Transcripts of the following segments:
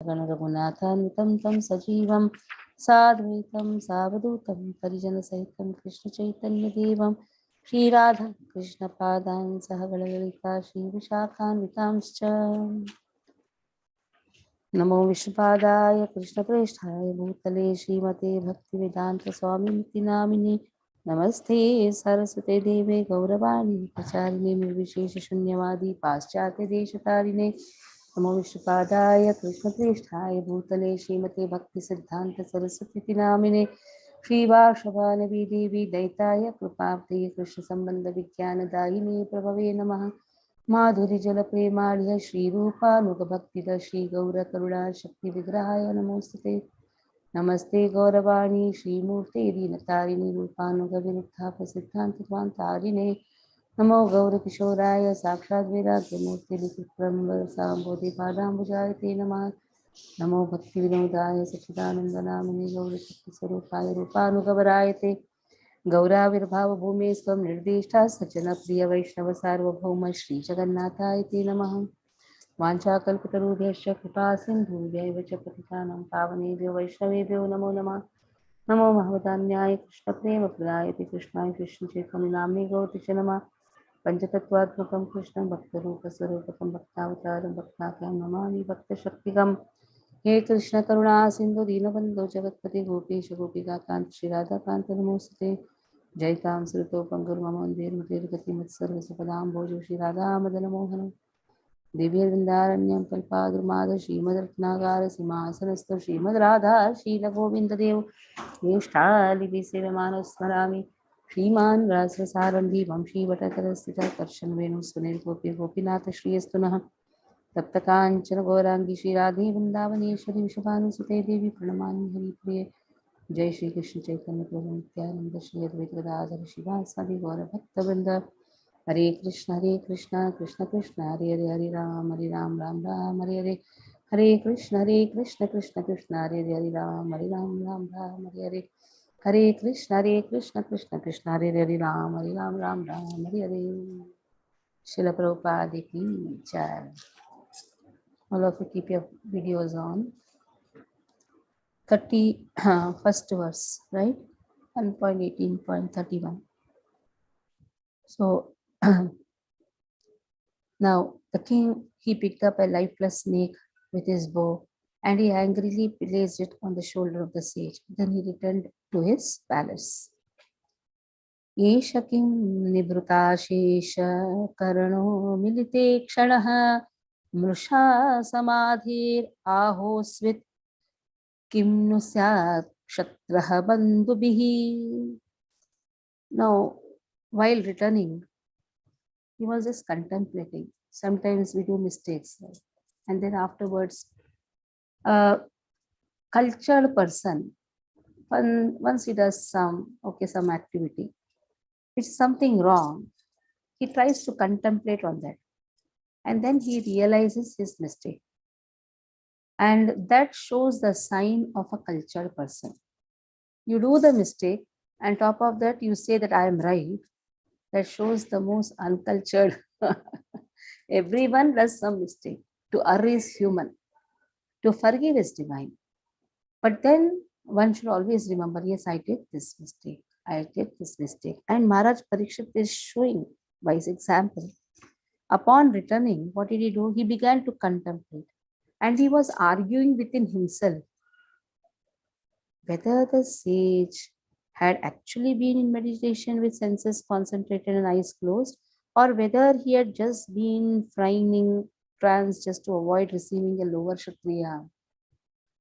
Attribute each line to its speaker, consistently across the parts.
Speaker 1: गणरघुनाथान्वितं तं सजीवं साद्वैतं सावधूतं परिजनसहितं कृष्णचैतन्यदेवं श्रीराधा कृष्णपादान् सह गणललिता श्रीविशाखान्वितांश्च नमो विष्णुपादाय कृष्णप्रेष्ठाय भूतले श्रीमते भक्तिवेदान्तस्वामिनिति नामिने नमस्ते सरस्वते देवे गौरवाणी प्रचारिणे निर्विशेषशून्यवादी पाश्चात्यदेशतारिणे नमो विष्णुपादाय कृष्णप्रेष्ठाय भूतले श्रीमते भक्तिसिद्धान्तसरस्वतीति नामिने श्रीवासवानवी देवी दैताय कृपाब्धे कृष्णसम्बन्धविज्ञानदायिने प्रभवे नमः माधुरी जल प्रेमाढ़ श्रीरूपानुग भक्तिद श्री गौर करुणा शक्ति विग्रहाय नमोस्तुते नमस्ते गौरवाणी श्रीमूर्ते दीनतारिणी रूपानुग विरुद्धा प्रसिद्धांत तारिणे नमो गौरकिशोराय साक्षात् वैराग्यमूर्ति विक्रम सांबोधि पादाम्बुजाय ते नमः नमो भक्ति विनोदाय सच्चिदानंदनामिने गौरशक्ति स्वरूपाय रूपानुगवराय ते गौराविर्भाव भूमे स्वं निर्दिष्टा सज्जन प्रिय वैष्णव सार्वभौम श्री जगन्नाथाय ते नमः वाञ्छाकल्पतरुभ्यश्च कृपा सिन्धुभ्यैव च पतितानां पावनेभ्यो वैष्णवेभ्यो नमो नमः नमो भगवतान्याय कृष्णप्रेमप्रदायते कृष्णाय कृष्णचैतन्यनाम्ने गौरते च नमः पञ्चतत्त्वात्मकं कृष्णं भक्तरूपस्वरूपकं भक्तावतारं भक्ताख्यं नमामि भक्तशक्तिकं हे कृष्ण करुणा सिंधु दीनबंधो जगत्पति गोपेश गोपिकाकांत श्री राधाकांत नमोस्तुते जयतां श्रुतो पंगुर्ममोन्देर्मुदिर्गति मत्सर्वसुपदां भोजो श्री राधा मदन मोहन दिव्यवृन्दारण्यं कल्पाद्रुमाद श्रीमद्रत्नागार सिंहासनस्थो श्रीमद्राधा शीलगोविन्ददेव ज्येष्ठालिभिसेवमानः स्मरामि श्रीमान् व्याससारण्डी वंशीवटकरस्थितः कर्षन् वेणुः सुनीलगोपी गोपीनाथ श्रीयस्तु नः तप्तकाञ्चन गौरांगी श्री राधे वृंदावनेश्वरी विषभानुसुते देवी प्रणमामि हरिप्रिये जय श्री कृष्ण चैतन्य प्रभु नित्यानंद श्री अद्वैत गदाधर शिवासादि गौर भक्तवृंद हरे कृष्ण कृष्ण कृष्ण हरे हरे हरे राम राम राम हरे हरे हरे कृष्ण कृष्ण कृष्ण हरे हरे हरे राम राम राम हरे हरे हरे कृष्ण कृष्ण कृष्ण हरे हरे हरे राम राम हरे हरे। श्रील प्रभुपाद की जय। All of you keep your videos on. 31st verse, right? 1.18.31. So now the king, he picked up a lifeless snake with his bow and he angrily placed it on the shoulder of the sage. Then he returned to his palace. एष किं निभृताशेष कर्णो मिलिते क्षणः मृषा समाधिर आहोस्वित् किं नु स्यात् क्षत्रः बन्धुभिः. Now, while returning, he was just contemplating. Sometimes we do mistakes, right? And then afterwards, a cultured person, once he does some activity, it's something wrong, he tries to contemplate on that. And then he realizes his mistake. And that shows the sign of a cultured person. You do the mistake, and top of that, you say that I am right. That shows the most uncultured. Everyone does some mistake. To err is human. To forgive is divine. But then one should always remember, yes, I did this mistake. I did this mistake. And Maharaj Parikshit is showing by his example. Upon returning, what did he do? He began to contemplate. And he was arguing within himself whether the sage had actually been in meditation with senses concentrated and eyes closed, or whether he had just been feigning trance just to avoid receiving a lower Kshatriya.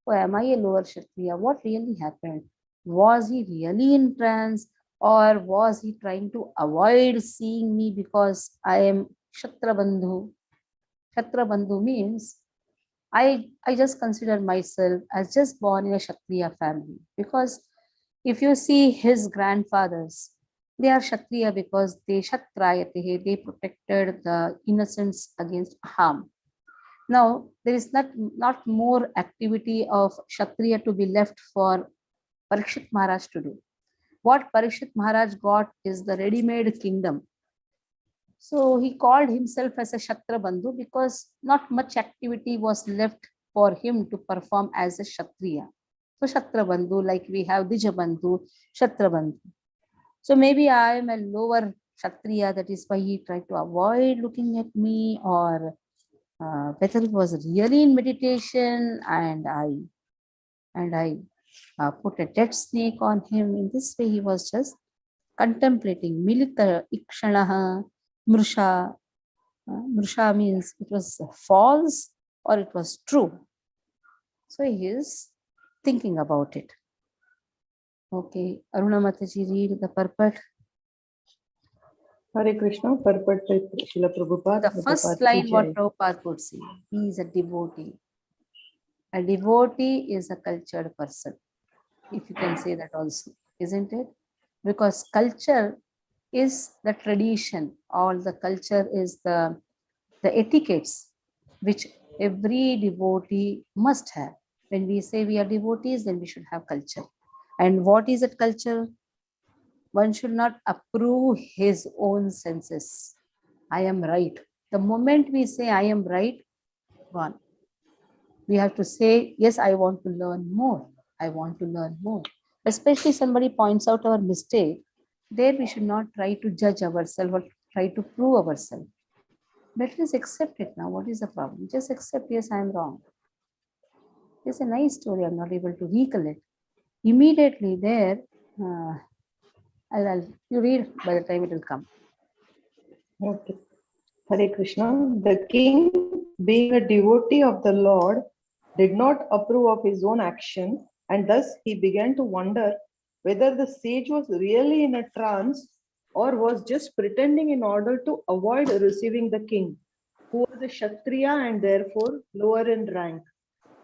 Speaker 1: Oh, am I a lower Kshatriya? What really happened? Was he really in trance, or was he trying to avoid seeing me because I am Kshatra Bandhu? Kshatra Bandhu means I just consider myself as just born in a Kshatriya family, because if you see his grandfathers, they are Kshatriya because they Kshatrayatehe, they protected the innocents against harm. Now, there is not more activity of Kshatriya to be left for Parikshit Maharaj to do. What Parikshit Maharaj got is the ready-made kingdom. So he called himself as a Kshatra Bandhu because not much activity was left for him to perform as a Kshatriya. So Kshatrabandhu, like we have Dijabandhu, Kshatrabandhu. So maybe I am a lower Kshatriya, that is why he tried to avoid looking at me, or whether it was really in meditation and I put a dead snake on him. In this way, he was just contemplating. Milita ikshanaha mrusha. Mrusha means it was false or it was true. So he is thinking about it. Okay, Aruna Mataji, read the purport.
Speaker 2: Hare Krishna, purport by Srila Prabhupada.
Speaker 1: The first line what Prabhupada would say, he is a devotee. A devotee is a cultured person, if you can say that also, isn't it? Because culture is the tradition, all the culture is the etiquettes which every devotee must have. When we say we are devotees, then we should have culture. And what is that culture? One should not approve his own senses. I am right. The moment we say I am right, gone. We have to say, yes, I want to learn more. I want to learn more. Especially somebody points out our mistake, there we should not try to judge ourselves or try to prove ourselves. Let us accept it now. What is the problem? Just accept, yes, I am wrong. It's a nice story. I'm not able to recollect. Immediately there, you read by the time it will come.
Speaker 2: Okay. Hare Krishna. The king, being a devotee of the Lord, did not approve of his own action, and thus he began to wonder whether the sage was really in a trance or was just pretending in order to avoid receiving the king, who was a Kshatriya and therefore lower in rank.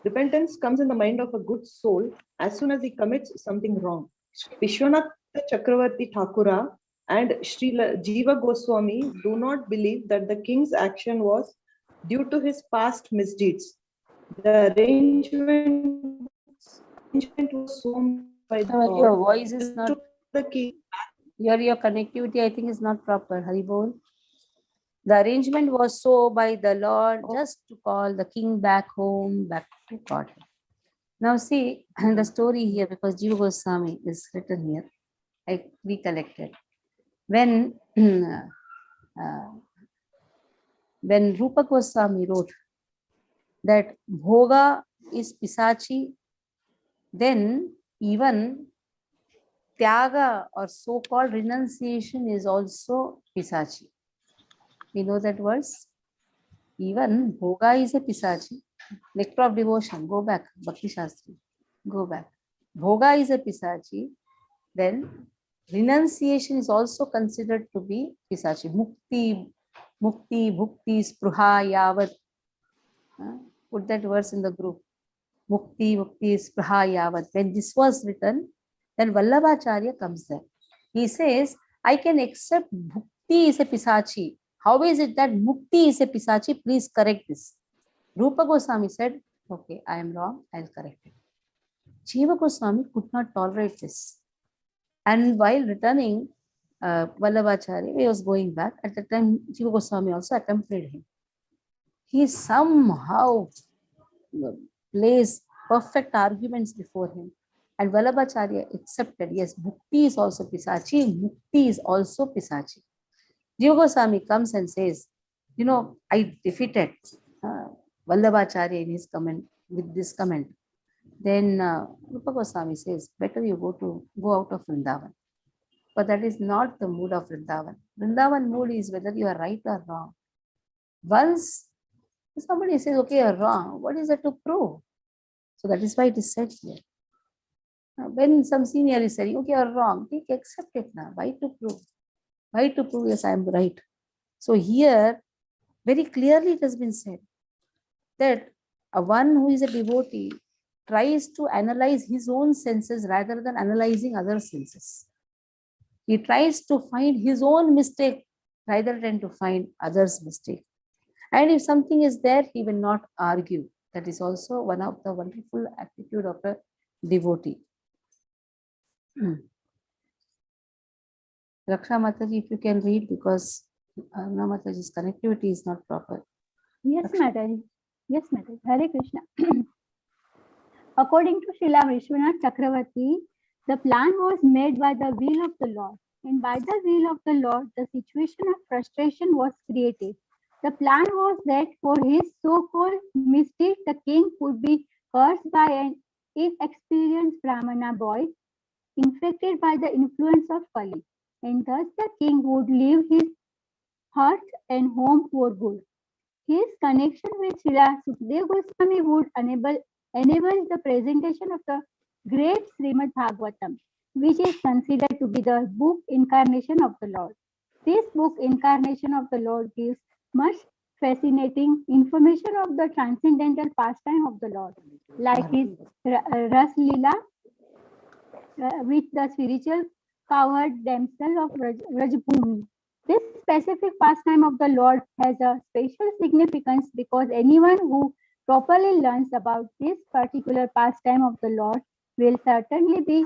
Speaker 2: Repentance comes in the mind of a good soul as soon as he commits something wrong. Vishwanath Chakravarti Thakura and Srila Jiva Goswami do not believe that the king's action was due to his past misdeeds. The arrangement was so by the Lord.
Speaker 1: Your voice is not,
Speaker 2: the king.
Speaker 1: your connectivity I think is not proper. Haribol. The arrangement was so by the Lord just to call the king back home, back to God. Now see the story here, because Jiva Goswami is written here. I recollected. When Rupa Goswami wrote that Bhoga is Pisachi, then even Tyaga or so-called renunciation is also Pisachi. We know that verse. Even Bhoga is a Pisachi. Nectar of devotion, go back, Bhakti Shastri, go back. Bhoga is a Pisachi, then renunciation is also considered to be Pisachi. Mukti, Bhukti, Spruha, Yavat. Put that verse in the group. Mukti, Spruha, Yavat. When this was written, then Vallabhacharya comes there. He says, I can accept Bhukti is a Pisachi. How is it that Mukti is a Pisachi? Please correct this. Rupa Goswami said, okay, I am wrong, I'll correct it. Jiva Goswami could not tolerate this. And while returning, Vallabhacharya, he was going back. At the time, Jiva Goswami also accompanied him. He somehow placed perfect arguments before him. And Vallabhacharya accepted, yes, Bhukti is also Pisachi, Mukti is also Pisachi. Jiva Goswami comes and says, I defeated Vallabhacharya in his comment, with this comment. Then Rupa Goswami says, better you go out of Vrindavan. But that is not the mood of Vrindavan. Vrindavan mood is whether you are right or wrong. Once somebody says, okay, you're wrong, what is that to prove? So that is why it is said here. When some senior is saying, okay, you're wrong, accept it now. Why to prove? Why to prove, yes, I am right. So here, very clearly it has been said that one who is a devotee tries to analyze his own senses rather than analyzing other senses. He tries to find his own mistake rather than to find others' mistake. And if something is there, he will not argue. That is also one of the wonderful attitude of a devotee. Raksha Mataji, if you can read, because Mataji's connectivity is not proper.
Speaker 3: Yes, Mataji. Yes, Mataji. Hare Krishna. According to Srila Vishwanath Chakravarti, the plan was made by the will of the Lord, and by the will of the Lord, the situation of frustration was created. The plan was that for his so-called misdeed, the king would be cursed by an inexperienced Brahmana boy infected by the influence of Kali, and thus the king would leave his hearth and home for good. His connection with Srila Sukdev Goswami would enable the presentation of the great Srimad Bhagavatam, which is considered to be the book incarnation of the Lord. This book incarnation of the Lord gives much fascinating information of the transcendental pastime of the Lord, like his Ras Leela with the spiritual cowherd damsel of Rajbhumi. This specific pastime of the Lord has a special significance because anyone who properly learns about this particular pastime of the Lord will certainly be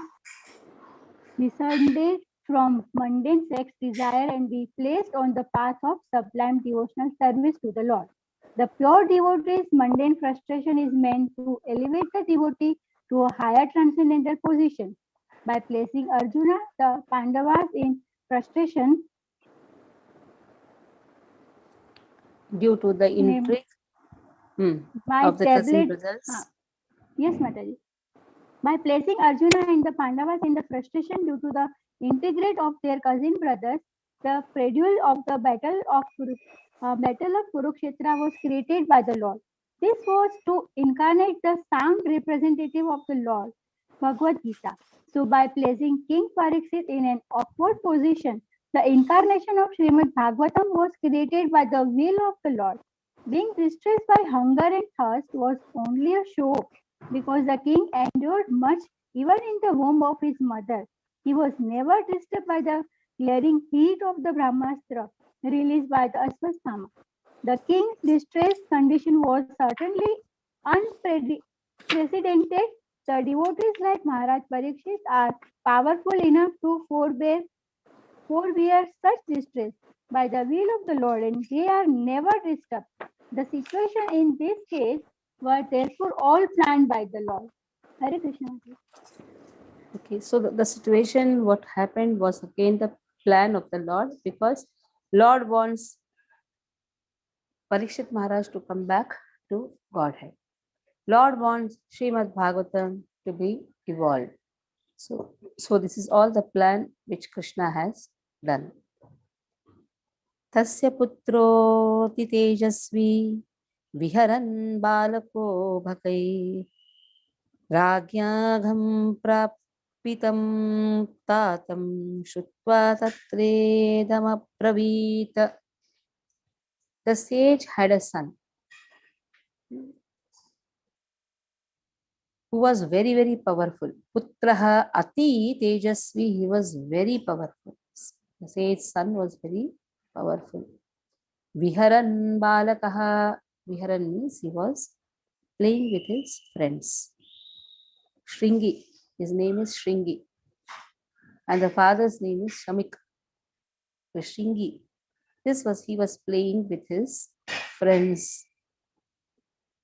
Speaker 3: discerned from mundane sex desire and be placed on the path of sublime devotional service to the Lord. The pure devotee's mundane frustration is meant to elevate the devotee to a higher transcendental position. By placing Arjuna, the Pandavas in frustration,
Speaker 1: due to the intrigue
Speaker 3: by
Speaker 1: of the cousin
Speaker 3: tablet,
Speaker 1: brothers.
Speaker 3: yes, Mataji. By placing Arjuna and the Pandavas in the frustration due to the intrigue of their cousin brothers, the prelude of the battle of Kurukshetra was created by the Lord. This was to incarnate the sound representative of the Lord, Bhagavad Gita. So, by placing King Pariksit in an awkward position, the incarnation of Srimad Bhagavatam was created by the will of the Lord. Being distressed by hunger and thirst was only a show because the king endured much even in the womb of his mother. He was never disturbed by the glaring heat of the Brahmastra released by the Aswasthama. The king's distressed condition was certainly unprecedented. The devotees like Maharaj Parikshit are powerful enough to forbear such distress by the will of the Lord, and they are never disturbed. The situation in this case were therefore all planned by the Lord. Hare Krishna.
Speaker 1: Okay, so the situation, what happened was again the plan of the Lord, because Lord wants Parikshit Maharaj to come back to Godhead. Lord wants Srimad Bhagavatam to be evolved. So this is all the plan which Krishna has done. Tasya putroti tejasvi viharan balako bhakai राज्ञाघं प्रापितं तातं श्रुत्वा तत्रेदमब्रवीत्. The sage had a son who was very, very powerful. Putraha ati tejasvi, he was very powerful. The sage son was very powerful. Viharan balakaha, viharan means he was playing with his friends. Shringi, his name is Shringi, and the father's name is Shamik. The Shringi, he was playing with his friends.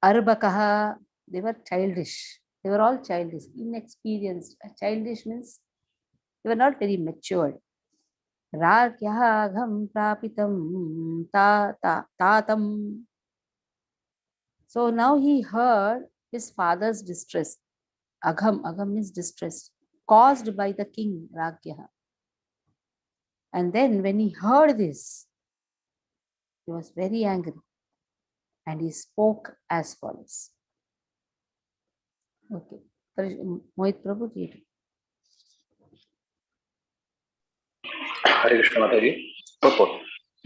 Speaker 1: Arbakaha, they were childish. They were all childish, inexperienced. Childish means they were not very matured. Ragyahagam prapitam tatam. So now he heard his father's distress. Agam means distress, caused by the king Ragyaha. And then when he heard this, he was very angry and he spoke as follows. Okay. Mohit Prabhu,
Speaker 4: Hare Krishna Mataji. Purport.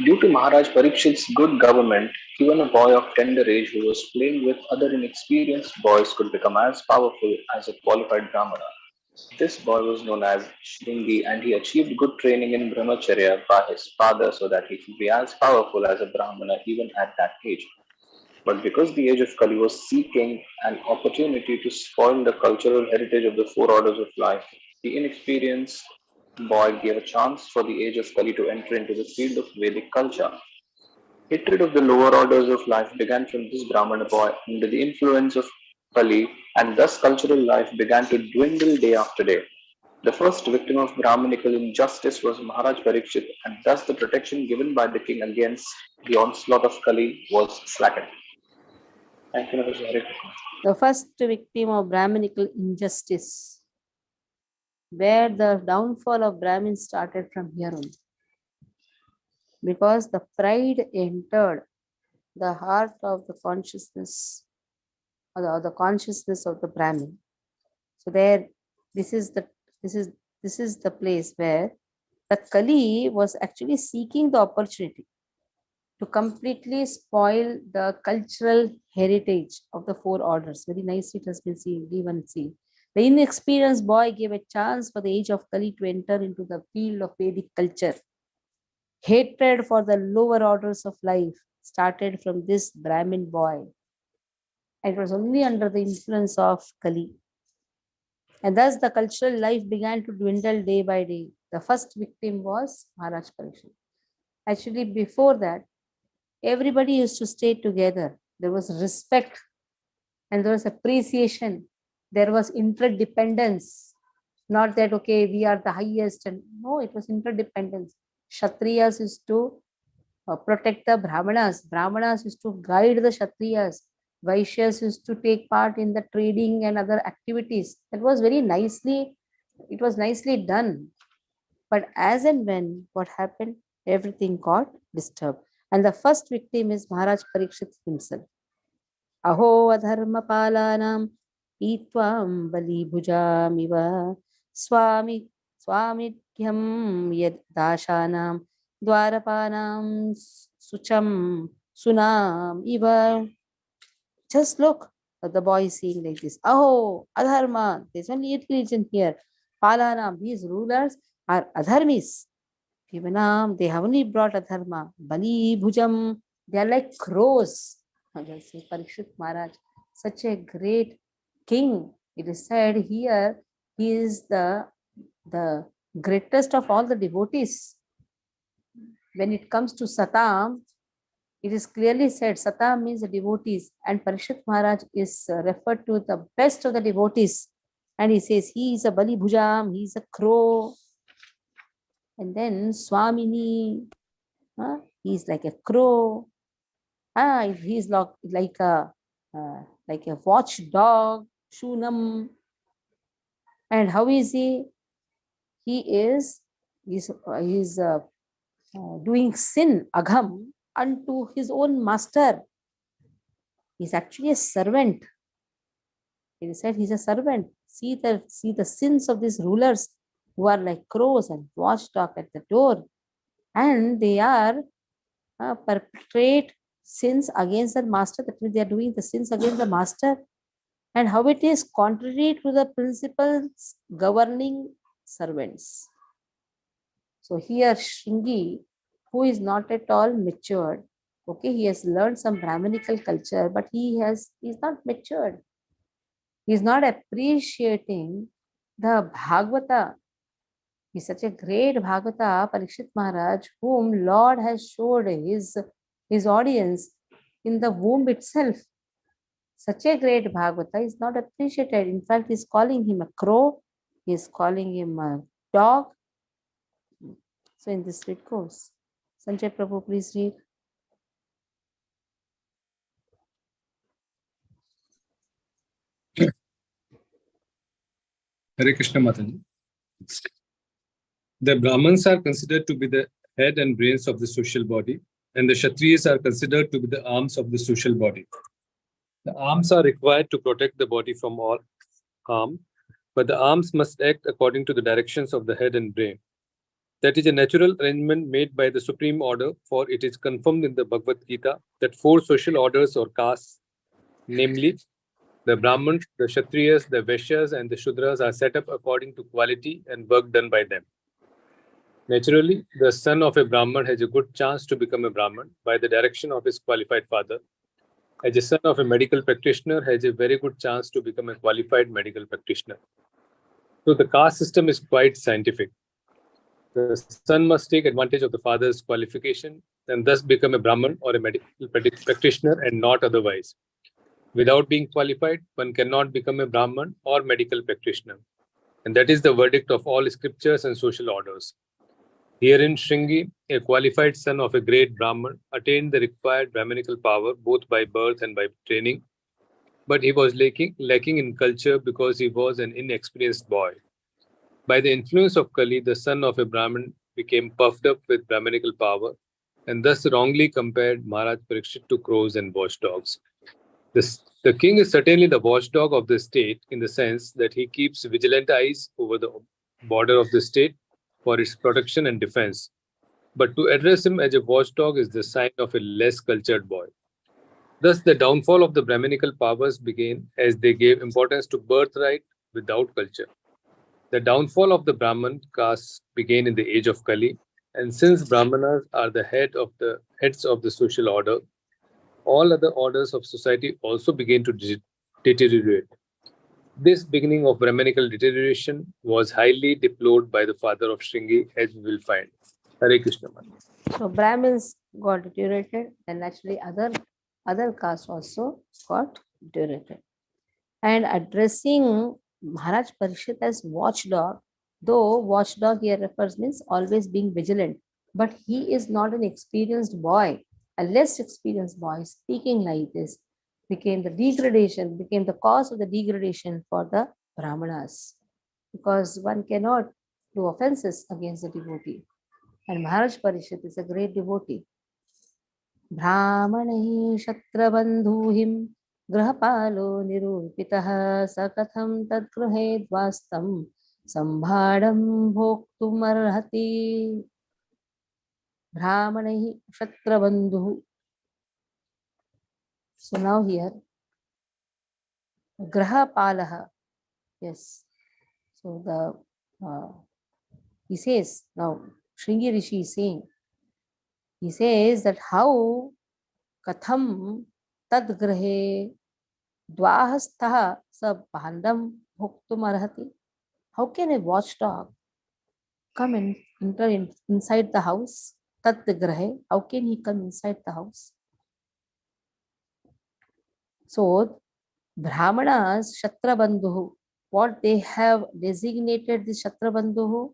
Speaker 4: Due to Maharaj Parikshit's good government, even a boy of tender age who was playing with other inexperienced boys could become as powerful as a qualified Brahmana. This boy was known as Shringi, and he achieved good training in Brahmacharya by his father so that he could be as powerful as a Brahmana even at that age. But because the age of Kali was seeking an opportunity to spoil the cultural heritage of the four orders of life, the inexperienced boy gave a chance for the age of Kali to enter into the field of Vedic culture. Hatred of the lower orders of life began from this Brahmana boy under the influence of Kali, and thus cultural life began to dwindle day after day. The first victim of Brahminical injustice was Maharaj Parikshit, and thus the protection given by the king against the onslaught of Kali was slackened. Thank you, Mr. Hare Krishna.
Speaker 1: The first victim of Brahminical injustice, where the downfall of Brahmins started from here on. Because the pride entered the heart of the consciousness, or the consciousness of the Brahmin. So there, this is the place where the Kali was actually seeking the opportunity to completely spoil the cultural heritage of the four orders. Very nicely it has been seen, given seen. The inexperienced boy gave a chance for the age of Kali to enter into the field of Vedic culture. Hatred for the lower orders of life started from this Brahmin boy. And it was only under the influence of Kali. And thus the cultural life began to dwindle day by day. The first victim was Maharaj Parikshit. Actually, before that, everybody used to stay together. There was respect and there was appreciation. There was interdependence. Not that, okay, we are the highest. And no, it was interdependence. Kshatriyas used to protect the Brahmanas. Brahmanas used to guide the Kshatriyas. Vaishyas used to take part in the trading and other activities. That was very nicely, it was nicely done. But as and when what happened, everything got disturbed. And the first victim is Maharaj Parikshit himself. Aho adharma palanam itvam bali bhujamiva swamikyam yad dashanam dwarapanam sucham sunam iva. Just look, the boy is saying like this. Aho adharma, there's only 8 religion here. Palanam, these rulers are adharmis. Pivanam, they have only brought adharma. Bali bhujam, they are like crows. Just say Parikshit Maharaj, such a great king. It is said here, he is the greatest of all the devotees. When it comes to Satam, it is clearly said Satam means the devotees, and Parikshit Maharaj is referred to the best of the devotees. And he says he is a Bali Bhujam, he is a crow. And then Swamini, he is like a crow. He is like a watchdog, Shunam. And how is he? He is doing sin, Agham, unto his own master. He's actually a servant. He said he's a servant. See the sins of these rulers who are like crows and watchdog at the door. And they are perpetrate sins against their master. That means they are doing the sins against the master. And how it is contrary to the principles governing servants. So here Shringi, who is not at all matured, okay, he has learned some Brahminical culture, but he's not matured. He's not appreciating the Bhagavata. He's such a great Bhagavata, Parikshit Maharaj, whom Lord has showed his audience in the womb itself. Such a great Bhagavata is not appreciated. In fact, he's calling him a crow. He's calling him a dog. So in this it goes. Sanjay Prabhu, please read.
Speaker 5: Hare Krishna Mataji. The Brahmins are considered to be the head and brains of the social body, and the Kshatriyas are considered to be the arms of the social body. The arms are required to protect the body from all harm, but the arms must act according to the directions of the head and brain. That is a natural arrangement made by the supreme order, for it is confirmed in the Bhagavad Gita that 4 social orders or castes, namely the Brahmins, the Kshatriyas, the Vaishyas, and the Shudras, are set up according to quality and work done by them. Naturally, the son of a Brahman has a good chance to become a Brahman by the direction of his qualified father. As a son of a medical practitioner has a very good chance to become a qualified medical practitioner. So the caste system is quite scientific. The son must take advantage of the father's qualification and thus become a Brahman or a medical practitioner and not otherwise. Without being qualified, one cannot become a Brahman or medical practitioner. And that is the verdict of all scriptures and social orders. Herein, Shringi, a qualified son of a great Brahman, attained the required Brahmanical power both by birth and by training, but he was lacking in culture because he was an inexperienced boy. By the influence of Kali, the son of a Brahmin became puffed up with Brahmanical power and thus wrongly compared Maharaj Parikshit to crows and watchdogs. The king is certainly the watchdog of the state in the sense that he keeps vigilant eyes over the border of the state for its protection and defense. But to address him as a watchdog is the sign of a less cultured boy. Thus, the downfall of the Brahminical powers began as they gave importance to birthright without culture. The downfall of the Brahman caste began in the age of Kali, and since Brahmanas are the heads of the social order, all other orders of society also began to deteriorate. This beginning of Brahmanical deterioration was highly deplored by the father of Shringi, as we will find. Hare Krishna.
Speaker 1: So Brahmins got deteriorated, and naturally other castes also got deteriorated. And addressing Maharaj Parikshit as watchdog, though watchdog here refers means always being vigilant, but he is not an experienced boy. A less experienced boy speaking like this became the cause of the degradation for the Brahmanas, because one cannot do offenses against the devotee. And Maharaj Parikshit is a great devotee. Brahmane Shatrabandhuhim Grahapalo Nirupitaha Sakatham Tadgruhe Dvastam Sambhadam Bhoktumarhati. Brahmane Shatrabandhu. So now here, Grahapalaha. Yes. So he says, now Shringi Rishi is saying, he says that how katham tadgrahe dvahastha sa bandam bhoktum arhati. How can a watchdog come and enter inside the house? Tadgrahe, how can he come inside the house? So Brahmanas Shatrabandhu, what they have designated the Shatrabandhu,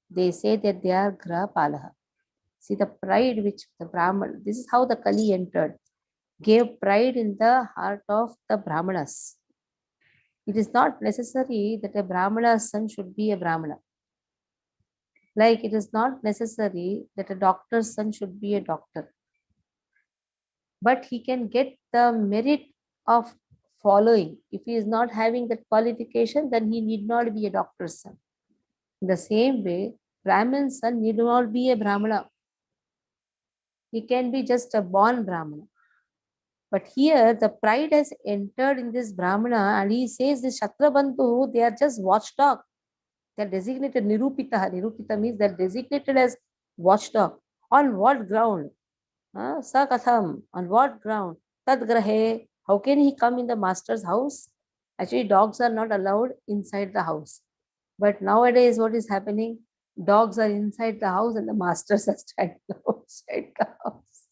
Speaker 1: they say that they are Grahapalaha. See the pride which the Brahman, this is how the Kali entered, gave pride in the heart of the Brahmanas. It is not necessary that a Brahmana's son should be a Brahmana. Like it is not necessary that a doctor's son should be a doctor. But he can get the merit of following. If he is not having that qualification, then he need not be a doctor's son. In the same way, Brahman's son need not be a Brahmana. He can be just a born Brahmana. But here the pride has entered in this Brahmana, and he says this Shatrabandhu, they are just watchdog. They are designated Nirupita. Nirupita means they are designated as watchdog. On what ground? Sakatham. On what ground? Tadgrahe. How can he come in the master's house? Actually, dogs are not allowed inside the house. But nowadays, what is happening? Dogs are inside the house and the masters are standing outside the house.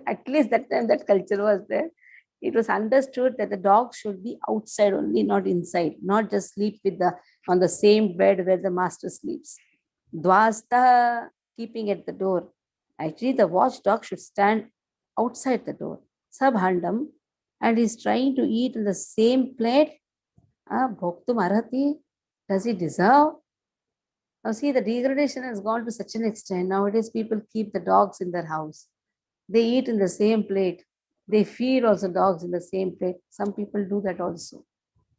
Speaker 1: At least that time that culture was there. It was understood that the dog should be outside only, not inside, not just sleep on the same bed where the master sleeps. Dvasta, keeping at the door. Actually, the watchdog should stand outside the door. Sabhandam, and he's trying to eat in the same plate. Bhoktum arhati, does he deserve? Now see, the degradation has gone to such an extent. Nowadays, people keep the dogs in their house. They eat in the same plate. They feed also dogs in the same plate. Some people do that also.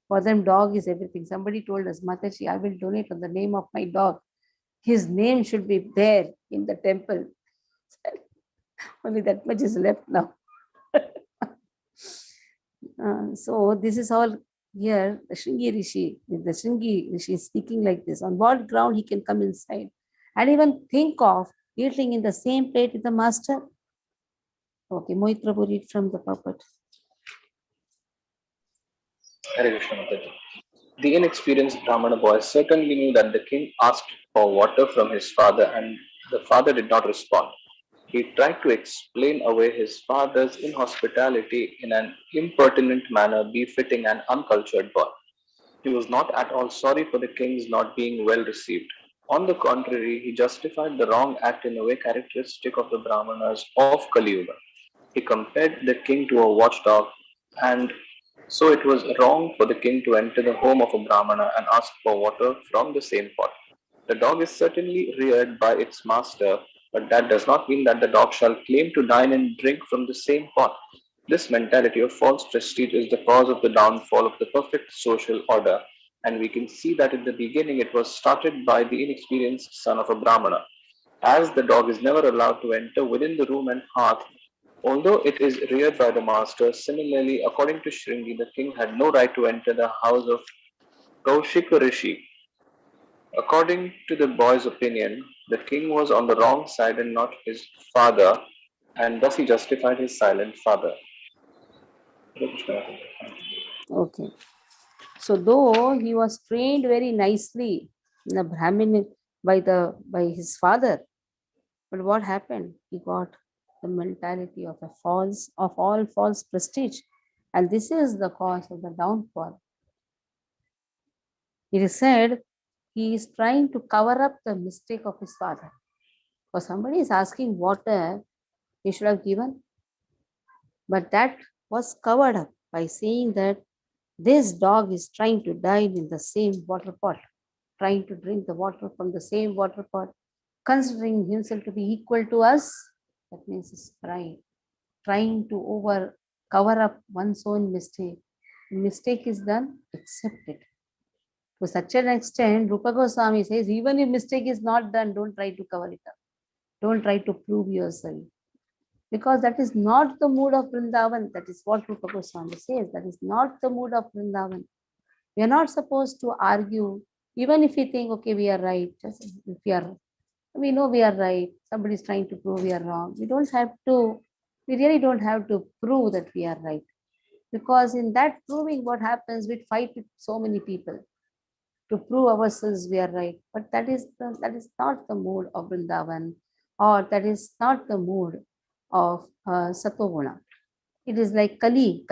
Speaker 1: For them, dog is everything. Somebody told us, Mataji, I will donate on the name of my dog. His name should be there in the temple. Only that much is left now. So this is all here. The Shringi Rishi is speaking like this. On what ground he can come inside and even think of eating in the same plate with the master? Okay, Mohit Prabhu, read from the pulpit.
Speaker 4: Hare Krishna Mataji. The inexperienced Brahmana boy certainly knew that the king asked for water from his father and the father did not respond. He tried to explain away his father's inhospitality in an impertinent manner befitting an uncultured boy. He was not at all sorry for the king's not being well received. On the contrary, he justified the wrong act in a way characteristic of the Brahmanas of Kali Yuga. He compared the king to a watchdog, and so it was wrong for the king to enter the home of a Brahmana and ask for water from the same pot. The dog is certainly reared by its master, but that does not mean that the dog shall claim to dine and drink from the same pot. This mentality of false prestige is the cause of the downfall of the perfect social order, and we can see that in the beginning it was started by the inexperienced son of a Brahmana. As the dog is never allowed to enter within the room and hearth, although it is reared by the master, similarly, according to Shringi, the king had no right to enter the house of Kaushika Rishi. According to the boy's opinion, the king was on the wrong side and not his father, and thus he justified his silent father.
Speaker 1: Okay. So though he was trained very nicely in the Brahmin by his father, but what happened? He got the mentality of all false prestige. And this is the cause of the downfall. It is said he is trying to cover up the mistake of his father. Or somebody is asking water, he should have given. But that was covered up by saying that this dog is trying to dine in the same water pot, trying to drink the water from the same water pot, considering himself to be equal to us. That means his pride, trying to cover up one's own mistake. Mistake is done, accept it. To such an extent, Rupa Goswami says, even if mistake is not done, don't try to cover it up. Don't try to prove yourself. Because that is not the mood of Vrindavan. That is what Rupa Goswami says. That is not the mood of Vrindavan. We are not supposed to argue, even if we think, okay, we are right. Just if we know we are right. Somebody is trying to prove we are wrong. We really don't have to prove that we are right. Because in that proving, what happens, we fight with so many people to prove ourselves we are right. But that is not the mood of Vrindavan, or that is not the mood of Satoguna. It is like Kali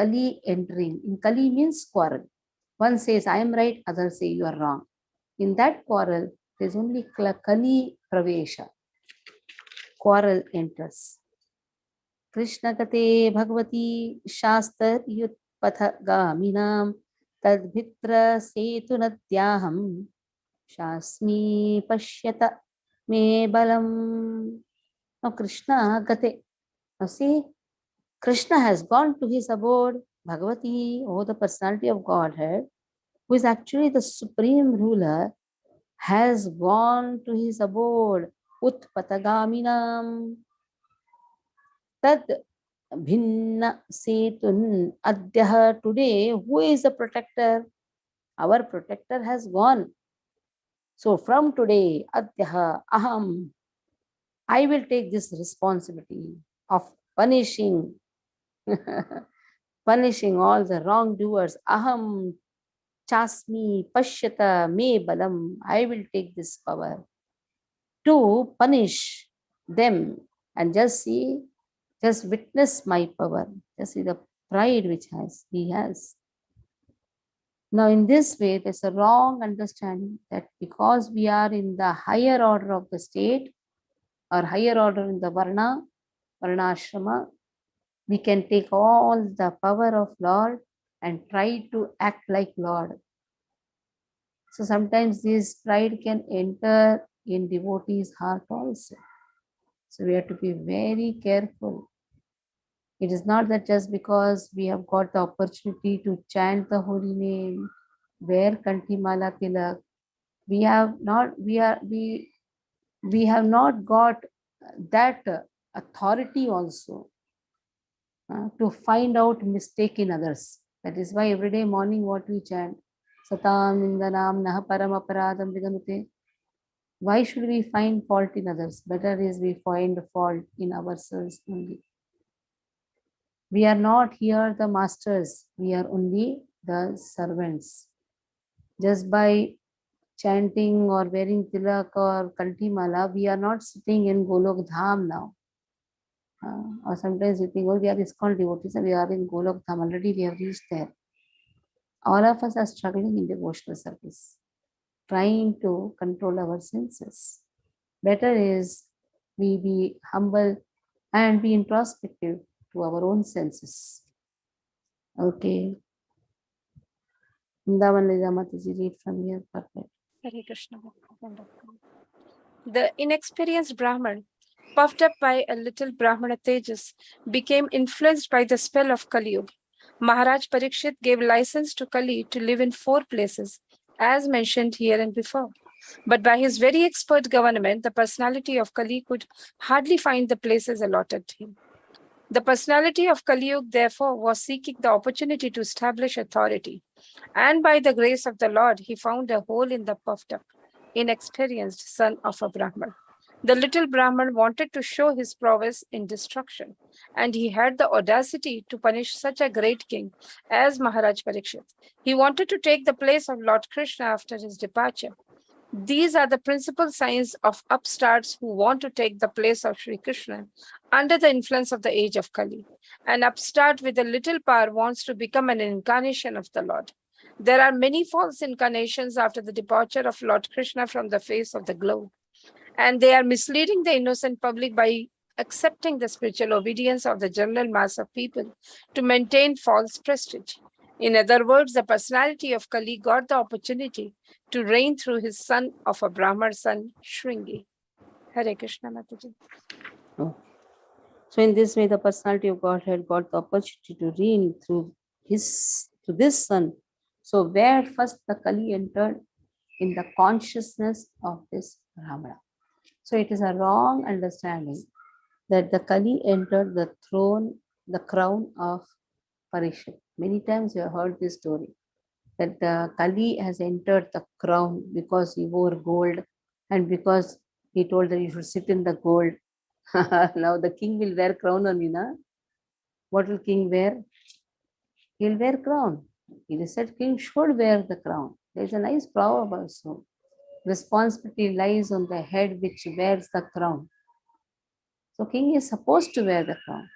Speaker 1: entering. In Kali means quarrel. One says, I am right, others say you are wrong. In that quarrel, there is only Kali Pravesha. Quarrel enters. Krishna Kate Bhagavati Shastar Yut Patha Gaminam Tadvitra Setu Nadyaham Shasmi Pashyata Me Balam. Now Krishna Gate. Now see, Krishna has gone to his abode, Bhagavati, or the personality of Godhead, who is actually the supreme ruler, has gone to his abode, Utpatagaminam, Tad Bhinna Setun Adyaha. Today, who is the protector? Our protector has gone. So from today, Adyaha Aham, I will take this responsibility of punishing all the wrongdoers. Aham chasmi pashyata me balam. I will take this power to punish them. And just witness my power. Just see the pride which he has. Now in this way, there's a wrong understanding that because we are in the higher order of the state, or higher order in the varnashrama, we can take all the power of Lord and try to act like Lord. So sometimes this pride can enter in devotees' heart also. So we have to be very careful. It is not that just because we have got the opportunity to chant the holy name, wear Kantimala Tilak, we have not got that authority also to find out mistake in others. That is why every day morning what we chant, Satam Nindanam Naha Param Aparadam Vigamute. Why should we find fault in others? Better is we find fault in ourselves only. We are not here the masters, we are only the servants. Just by chanting or wearing tilak or kanti mala, we are not sitting in Golok Dham now. Or sometimes we think, oh, we are ISKCON devotees and we are in Golok Dham, already we have reached there. All of us are struggling in devotional service, trying to control our senses. Better is we be humble and be introspective to our own senses. Okay. Vrindavan Lila Mataji, read from here. Perfect.
Speaker 6: Hare Krishna. The inexperienced Brahman, puffed up by a little Brahmana Tejas, became influenced by the spell of Kali Yuga. Maharaj Parikshit gave license to Kali to live in 4 places, as mentioned here and before. But by his very expert government, the personality of Kali could hardly find the places allotted to him. The personality of Kali Yuga, therefore, was seeking the opportunity to establish authority. And by the grace of the Lord, he found a hole in the puffed up, inexperienced son of a Brahman. The little Brahman wanted to show his prowess in destruction, and he had the audacity to punish such a great king as Maharaj Parikshit. He wanted to take the place of Lord Krishna after his departure. These are the principal signs of upstarts who want to take the place of Sri Krishna under the influence of the age of Kali. An upstart with a little power wants to become an incarnation of the Lord. There are many false incarnations after the departure of Lord Krishna from the face of the globe, and they are misleading the innocent public by accepting the spiritual obedience of the general mass of people to maintain false prestige. In other words, the personality of Kali got the opportunity to reign through his son of a Brahman son, Shringi. Hare Krishna Mataji.
Speaker 1: Oh. So in this way, the personality of Godhead got the opportunity to reign through this son. So where first the Kali entered in the consciousness of this Brahmana. So it is a wrong understanding that the Kali entered the throne, the crown of Parikshit. Many times you have heard this story that the Kali has entered the crown because he wore gold and because he told that you should sit in the gold. Now the king will wear crown on you, na? What will king wear? He'll wear crown. It is said king should wear the crown. There is a nice proverb also. Responsibility lies on the head which wears the crown. So king is supposed to wear the crown.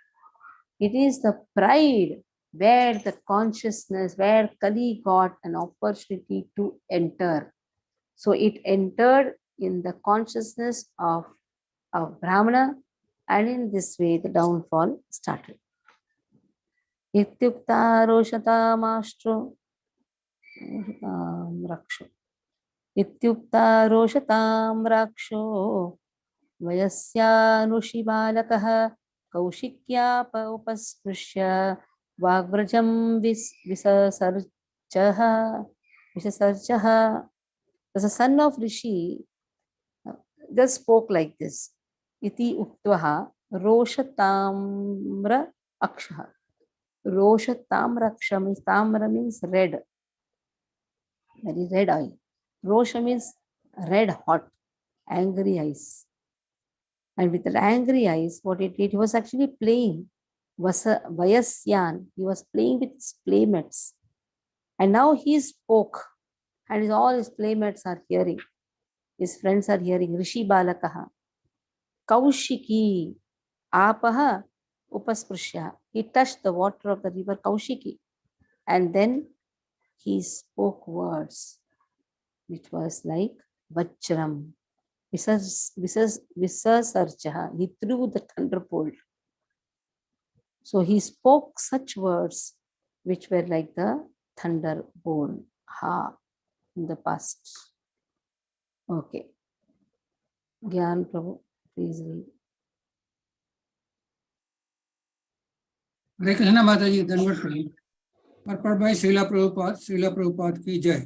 Speaker 1: It is the pride where the consciousness, where Kali got an opportunity to enter. So it entered in the consciousness of Brahmana, and in this way the downfall started. Ityukta roshatamashtra raksho. Ityukta roshatam raksho vayasyanushibalakah kaushikya upasprushya Vagvrajam Visasarjaha. The son of Rishi just spoke like this. Iti uktvaha roshatamra akshaha. Roshatamra aksha means tamra means red. Very red eye. Rosha means red hot, angry eyes. And with the angry eyes, what it did, he was actually playing. Vayasyan, he was playing with his playmates. And now he spoke, and all his playmates are hearing. His friends are hearing. Rishi Balakaha. Kaushiki. Apaha Upasprushya. He touched the water of the river Kaushiki. And then he spoke words, which was like Vajram. Visasarjaha. He threw the thunderbolt. So he spoke such words which were like the thunderbolt. Ha, in the past. Okay. Gyan Prabhu, please read.
Speaker 7: Hare Krishna Mataji, Dhanvat Prabhu. Purport by Srila Prabhupada ki jai.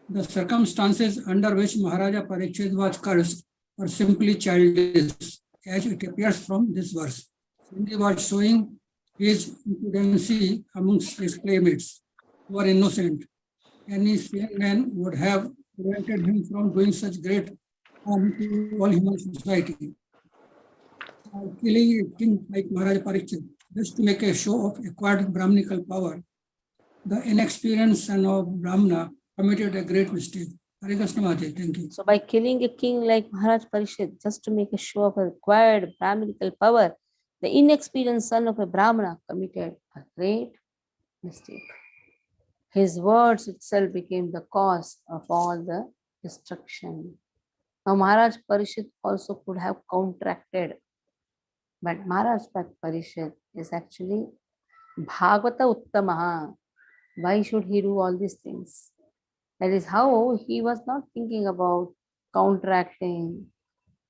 Speaker 7: The circumstances under which Maharaja Parikshit was cursed were simply childish, as it appears from this verse. He was showing his impudency amongst his playmates, who were innocent. Any sane man would have prevented him from doing such great harm to all human society. Killing a king like Maharaja Parikshit, just to make a show of acquired Brahminical power, the inexperienced son of Brahmana committed a great mistake. Hare Krishna Mataji, thank you.
Speaker 1: So by killing a king like Maharaj Parikshit, just to make a show of acquired Brahminical power, The inexperienced son of a Brahmana committed a great mistake. His words itself became the cause of all the destruction. Now, Maharaj Parishit also could have counteracted, but Maharaj Parishit is actually Bhagavata Uttamaha. Why should he do all these things? That is how he was not thinking about counteracting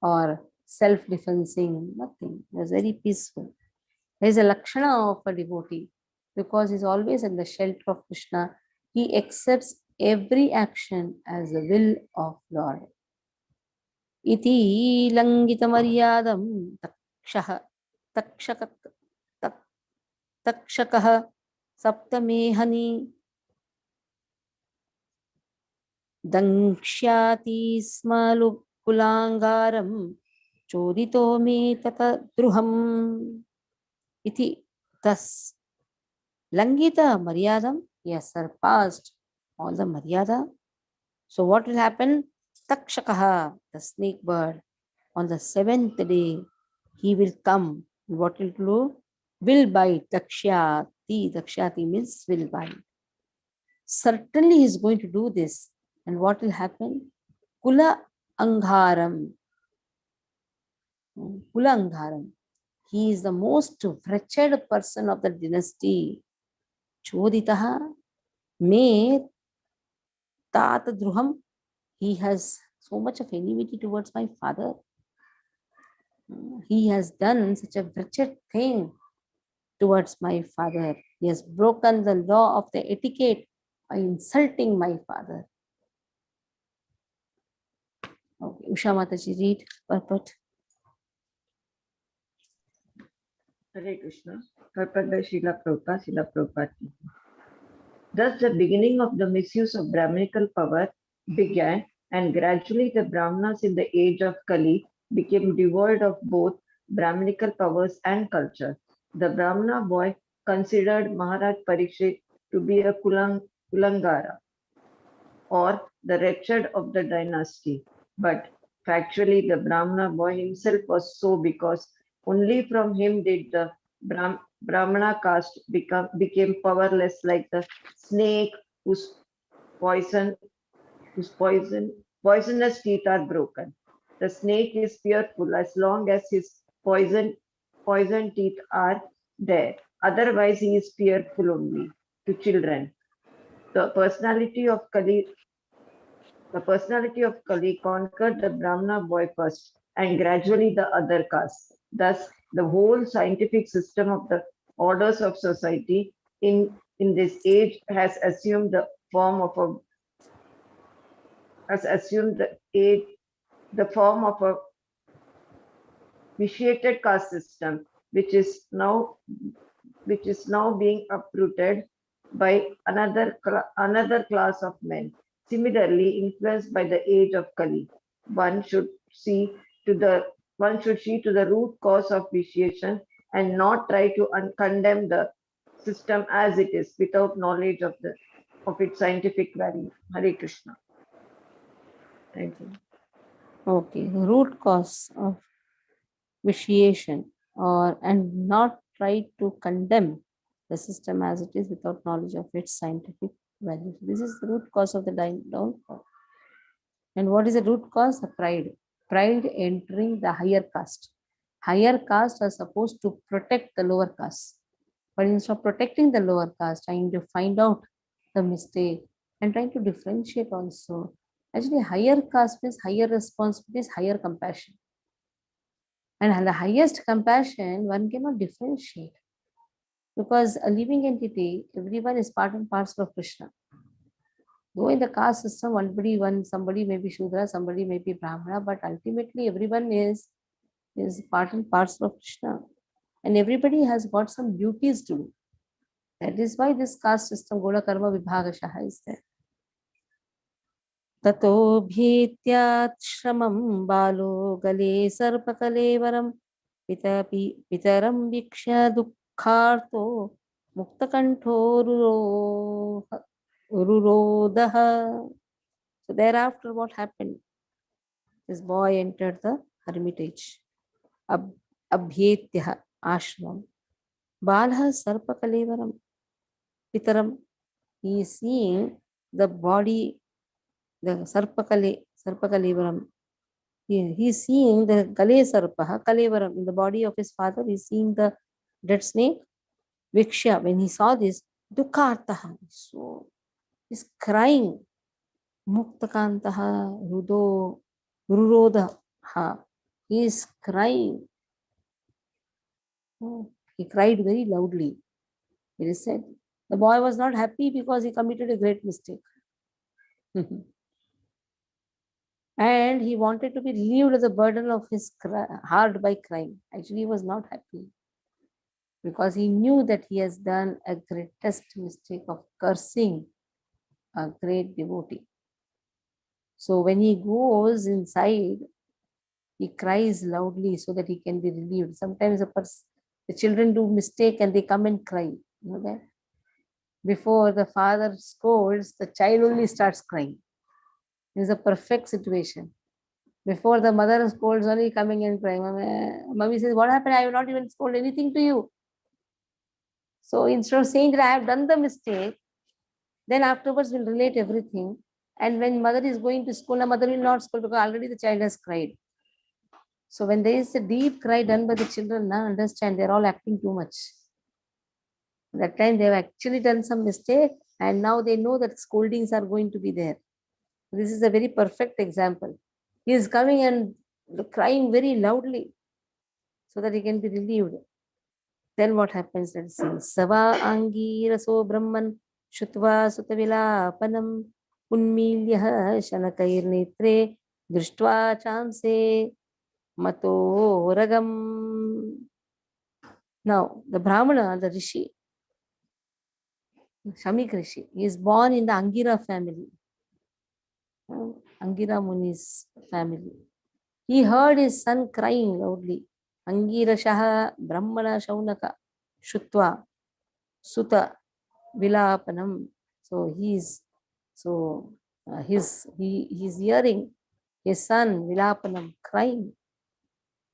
Speaker 1: or self-defensing, nothing. He was very peaceful. There is a lakshana of a devotee because he's always in the shelter of Krishna. He accepts every action as the will of Lord. Iti langita maryadam takshakah saptamehani dangshyati smalu kulangaram chodito me tata druham. Iti, thus, Langita Maryadam, he has surpassed all the Maryada. So what will happen? Takshakaha, the snake bird, on the seventh day, he will come. What will do? Will bite. Dakshyati. Dakshyati means will bite. Certainly he is going to do this. And what will happen? Kula Angharam. Kula Angharam. He is the most wretched person of the dynasty. Choditaha me tat druham. He has so much of enmity towards my father. He has done such a wretched thing towards my father. He has broken the law of the etiquette by insulting my father. Okay, Usha Mataji, read purport.
Speaker 2: Hare Krishna. Purport by Srila Prabhupada, Srila Prabhupada. Thus, the beginning of the misuse of Brahminical power began, and gradually the Brahmanas in the age of Kali became devoid of both Brahminical powers and culture. The Brahmana boy considered Maharaj Parikshit to be a Kulangara, or the wretched of the dynasty. But factually, the Brahmana boy himself was so because only from him did the Brahmana caste became powerless like the snake whose poisonous teeth are broken. The snake is fearful as long as his poison teeth are there. Otherwise, he is fearful only to children. The personality of Kali conquered the Brahmana boy first and gradually the other castes. Thus, the whole scientific system of the orders of society in this age has assumed the form of a vitiated caste system, which is now being uprooted by another class of men. Similarly, influenced by the age of Kali, one should see to the root cause of vitiation and not try to condemn the system as it is without knowledge of its scientific value. Hare Krishna. Thank you.
Speaker 1: Okay, the root cause of vitiation and not try to condemn the system as it is without knowledge of its scientific value. This is the root cause of the downfall. And what is the root cause? The pride. Pride entering the higher caste. Higher caste are supposed to protect the lower caste. But instead of protecting the lower caste, trying to find out the mistake and trying to differentiate also. Actually, higher caste means higher responsibilities, higher compassion. And the highest compassion, one cannot differentiate. Because a living entity, everyone is part and parcel of Krishna. Though in the caste system, somebody may be Shudra, somebody may be Brahmana, but ultimately everyone is part and parcel of Krishna. And everybody has got some duties to do. That is why this caste system, Gola Karma Vibhagashaha, is there. Tato bhetyat shramam balo gale sarpakalevaram pitaram viksha dukharto muktakantho ururodaha. So thereafter what happened? This boy entered the hermitage. Abhyetya. ashram. Balha sarpakalevaram pitaram. He is seeing the body, the sarpakalevaram. He is seeing the kale sarpaha kalevaram in the body of his father. He is seeing the dead snake. Viksha, when he saw this, dukhartaha. So he's crying. Muktakantaha rurodha. He is crying. He cried very loudly. It is said the boy was not happy because he committed a great mistake. And he wanted to be relieved of the burden of his heart by crying. Actually, he was not happy because he knew that he has done a greatest mistake of cursing a great devotee. So when he goes inside, he cries loudly so that he can be relieved. Sometimes the children do mistake and they come and cry. You know that? Before the father scolds, the child only starts crying. It is a perfect situation. Before the mother scolds, only coming and crying. Mommy says, what happened? I have not even scolded anything to you. So instead of saying that I have done the mistake, then afterwards we'll relate everything. And when mother is going to school, the mother will not scold because already the child has cried. So when there is a deep cry done by the children, now understand they're all acting too much. That time they have actually done some mistake and now they know that scoldings are going to be there. This is a very perfect example. He is coming and crying very loudly so that he can be relieved. Then what happens? Let's see. Sava angiraso brahman shutva sutavilapanam unmilyah shanakair netre drishtva chamse mato ragam. Now, the Brahmana, the Rishi, Shamik Rishi, he is born in the Angira family. Angira Muni's family. He heard his son crying loudly. Angira Shaha Brahmana Shaunaka Shutva Suta Vilapanam. So he's hearing his son Vilapanam crying.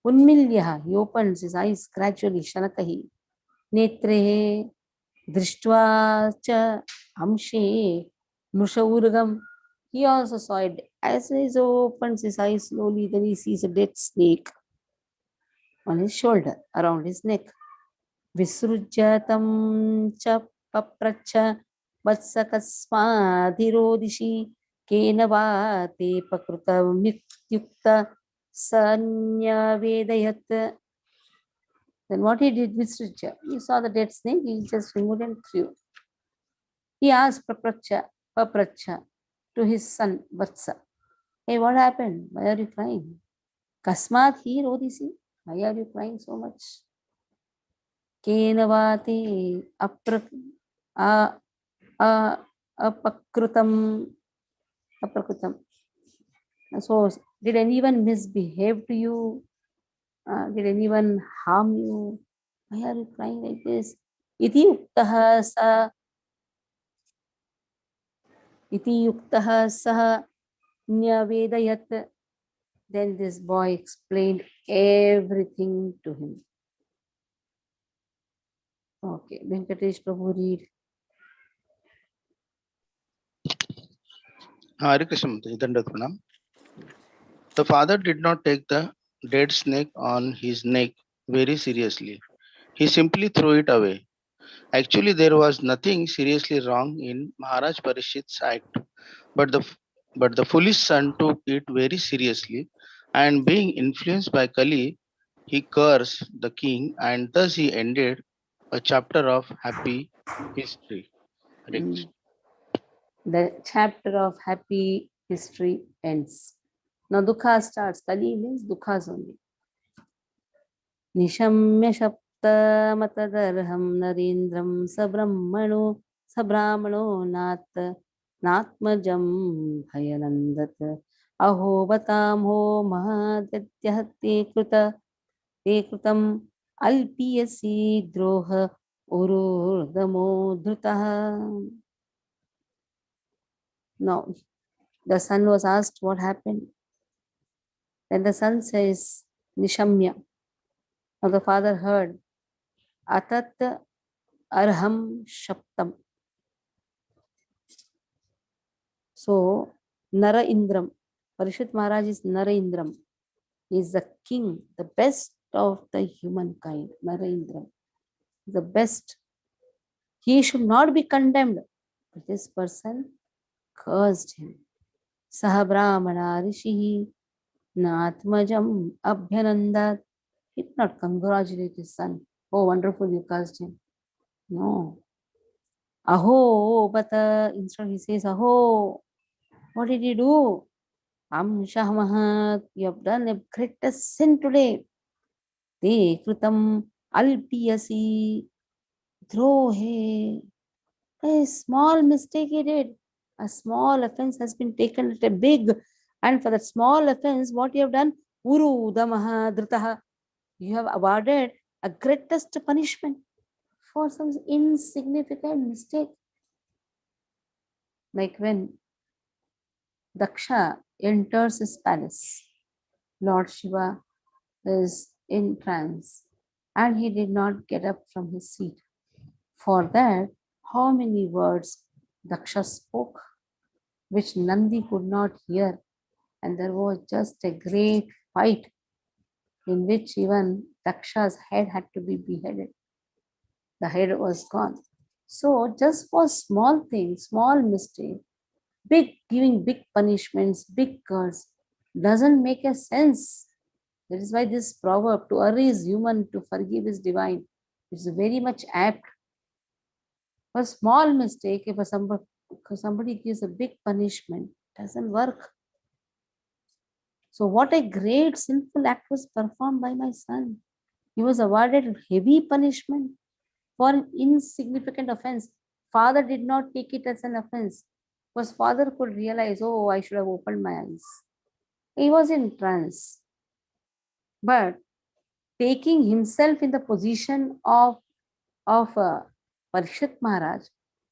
Speaker 1: Unmilyaha, he opens his eyes gradually. Shanakahi Netrehe Drishtva cha Amshe Nushauragam. He also saw it. As he opens his eyes slowly, then he sees a dead snake on his shoulder, around his neck. Visrujatam cha papracha vatsakasmadhirodishi kena te pakruta mityukta sanya vedayat. Then what he did, Visruja, he saw the dead snake, he just removed and threw. He asked Papracha to his son Vatsa, hey, what happened? Why are you crying? Kasmat hi rodisi? Why are you crying so much? Kenavati apakrutam. So, did anyone misbehave to you? Did anyone harm you? Why are you crying like this? Iti yuktaha saha nyavedayat. Then this boy explained everything to him. Okay, Venkatesh Prabhu, read.
Speaker 8: Hare Krishna Mataji, Dandavat Pranam. The father did not take the dead snake on his neck very seriously. He simply threw it away. Actually, there was nothing seriously wrong in Maharaj Parishit's act, but the foolish son took it very seriously, and being influenced by Kali, he cursed the king, and thus he ended a chapter of happy history. Hare Krishna.
Speaker 1: The chapter of happy history ends. Now Dukha starts. Kali means Dukhas only. Nishamya Shapta Matadarham Narendram Sabrahmano Natmajam Bhayanandat Aho Batam Ho Mahadatya Te Krutam Alpiyasi Droha Ururdamo Dhrutaha. No, the son was asked what happened. Then the son says, Nishamya. Now the father heard atat arham shaptam. So Nara Indram, Parishit Maharaj is Nara Indram. He is the king, the best of the humankind. Nara Indram, the best. He should not be condemned. But this person cursed him. Saha Brahmana Rishihi Natmajam Abhyanandat. He did not congratulate his son. Oh, wonderful, you cursed him. No. Aho, but instead he says, Aho, what did he do? Amshah, you have done a greatest sin today. Te kritam alpiyasi drohe. A small mistake he did. A small offense has been taken at a big, and for that small offense, what you have done? Uru damaha dritaha. You have awarded a greatest punishment for some insignificant mistake. Like when Daksha enters his palace, Lord Shiva is in trance and he did not get up from his seat. For that, how many words Daksha spoke, which Nandi could not hear, and there was just a great fight in which even Daksha's head had to be beheaded. The head was gone. So just for small things, small mistake, giving big punishments, big curse, doesn't make a sense. That is why this proverb, to err is human, to forgive is divine, is very much apt. For small mistake, if somebody gives a big punishment, doesn't work. So what a great sinful act was performed by my son. He was awarded heavy punishment for an insignificant offense. Father did not take it as an offense, because father could realize, oh, I should have opened my eyes. He was in trance. But taking himself in the position of Parishit Maharaj,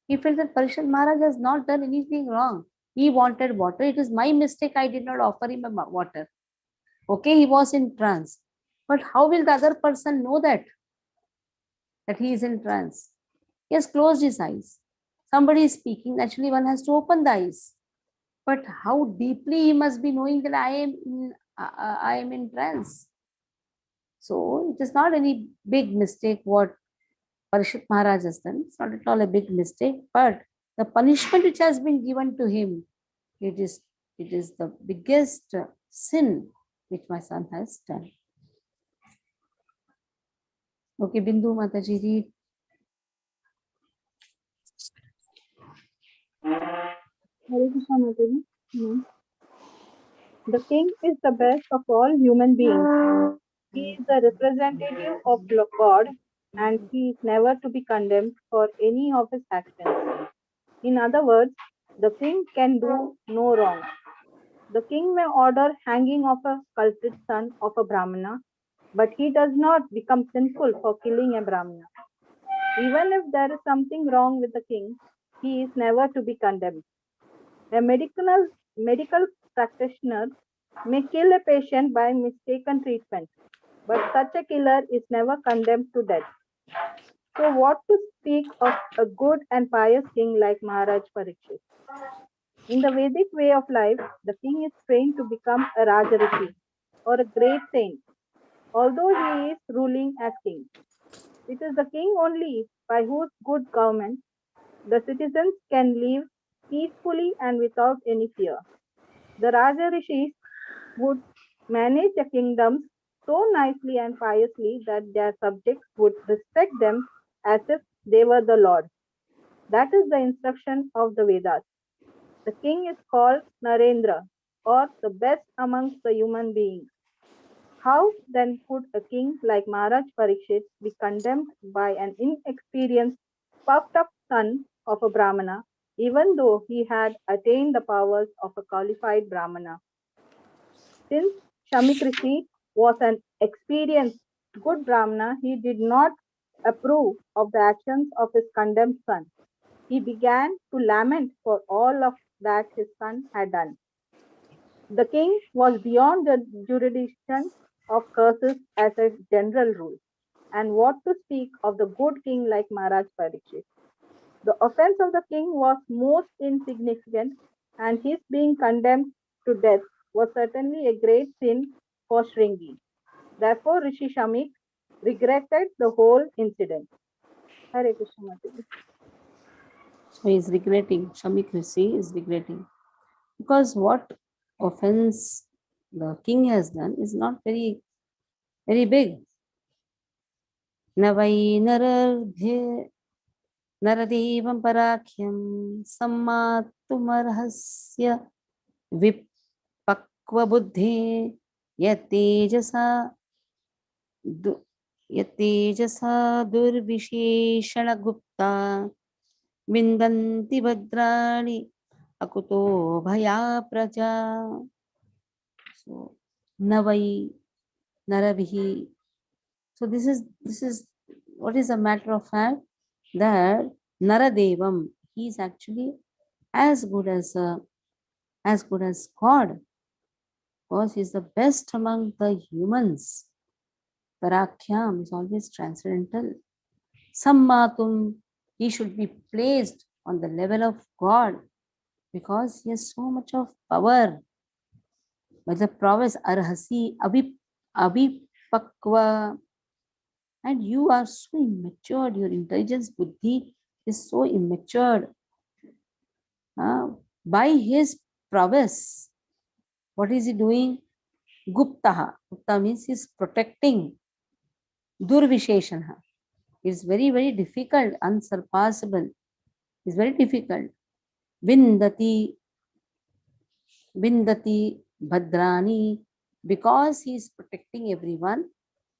Speaker 1: he felt that Parishit Maharaj has not done anything wrong. He wanted water. It is my mistake. I did not offer him water. Okay, he was in trance. But how will the other person know that he is in trance? He has closed his eyes. Somebody is speaking. Naturally, one has to open the eyes. But how deeply he must be knowing that I am in trance. So it is not any big mistake what Parishit Maharaj has done. It's not at all a big mistake, but the punishment which has been given to him, it is the biggest sin which my son has done. Okay, Bindu Mataji, read.
Speaker 9: Hare Krishna Mataji. The king is the best of all human beings. He is the representative of God and he is never to be condemned for any of his actions. In other words, the king can do no wrong. The king may order hanging of a culprit son of a Brahmana, but he does not become sinful for killing a Brahmana. Even if there is something wrong with the king, he is never to be condemned. A medical practitioner may kill a patient by mistaken treatment, but such a killer is never condemned to death. So what to speak of a good and pious king like Maharaj Parikshit? In the Vedic way of life, the king is trained to become a Rajarishi or a great saint, although he is ruling as king. It is the king only by whose good government the citizens can live peacefully and without any fear. The Rajarishis would manage the kingdoms so nicely and piously that their subjects would respect them as if they were the Lord. That is the instruction of the Vedas. The king is called Narendra, or the best amongst the human beings. How then could a king like Maharaj Parikshit be condemned by an inexperienced, puffed up son of a Brahmana, even though he had attained the powers of a qualified Brahmana? Since Shamik Rishi was an experienced, good Brahmana, he did not approve of the actions of his condemned son. He began to lament for all of that his son had done. The king was beyond the jurisdiction of curses as a general rule, And what to speak of the good king like Maharaj Parikshit? The offense of the king was most insignificant, and his being condemned to death was certainly a great sin for Shringi. Therefore, Rishi Shamik regretted the whole incident. Hare Krishna Mataji.
Speaker 1: So he is regretting, Shamik Rishi is regretting. Because what offense the king has done is not very, very big. Navai nararbhe naradevam parakhyam samatumarhasya vipakva buddhe yatejasa yatejasa durvisheshana gupta Vindanti Bhadrani Akuto Bhaya Praja. So Navai Narabihi. So this is what is a matter of fact that Naradevam, he is actually as good as God, because he is the best among the humans. Parakhyam is always transcendental. Sammatum, he should be placed on the level of God because he has so much of power. By the prowess, arhasi, abhipakva, and you are so immature. Your intelligence, buddhi is so immature. By his prowess, what is he doing? Guptaha. Gupta means he is protecting. Durvisheshana. It's very, very difficult, unsurpassable. It's very difficult. Vindati Bhadrani, because he is protecting everyone,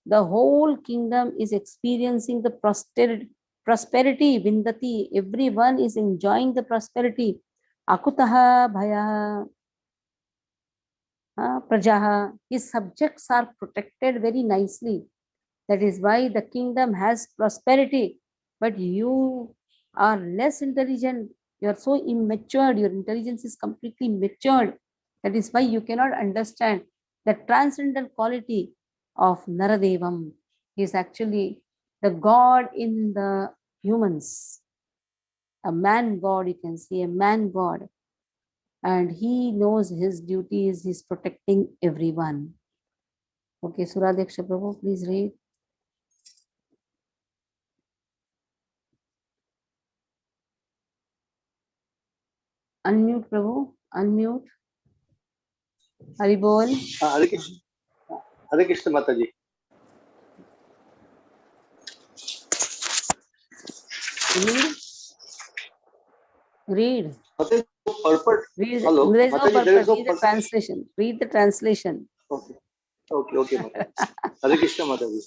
Speaker 1: the whole kingdom is experiencing the prosperity. Vindati, everyone is enjoying the prosperity. Akutaha bhaya prajaha, his subjects are protected very nicely. That is why the kingdom has prosperity. But you are less intelligent. You are so immature. Your intelligence is completely matured. That is why you cannot understand the transcendental quality of Naradevam. He is actually the God in the humans. A man God, you can see, a man God. And he knows his duties. He is protecting everyone. Okay, Suradeksha Prabhu, please read. Unmute, Prabhu. Unmute. Haribol.
Speaker 10: Hare Krishna. Hare Krishna Mataji.
Speaker 1: Read.
Speaker 10: Mataji, purport.
Speaker 1: Read.
Speaker 10: Hello.
Speaker 1: There is no
Speaker 10: Mataji, there is
Speaker 1: purpose.
Speaker 10: no
Speaker 1: Read the translation. Read the translation.
Speaker 10: Okay. Okay, Mataji. Hare Krishna Mataji.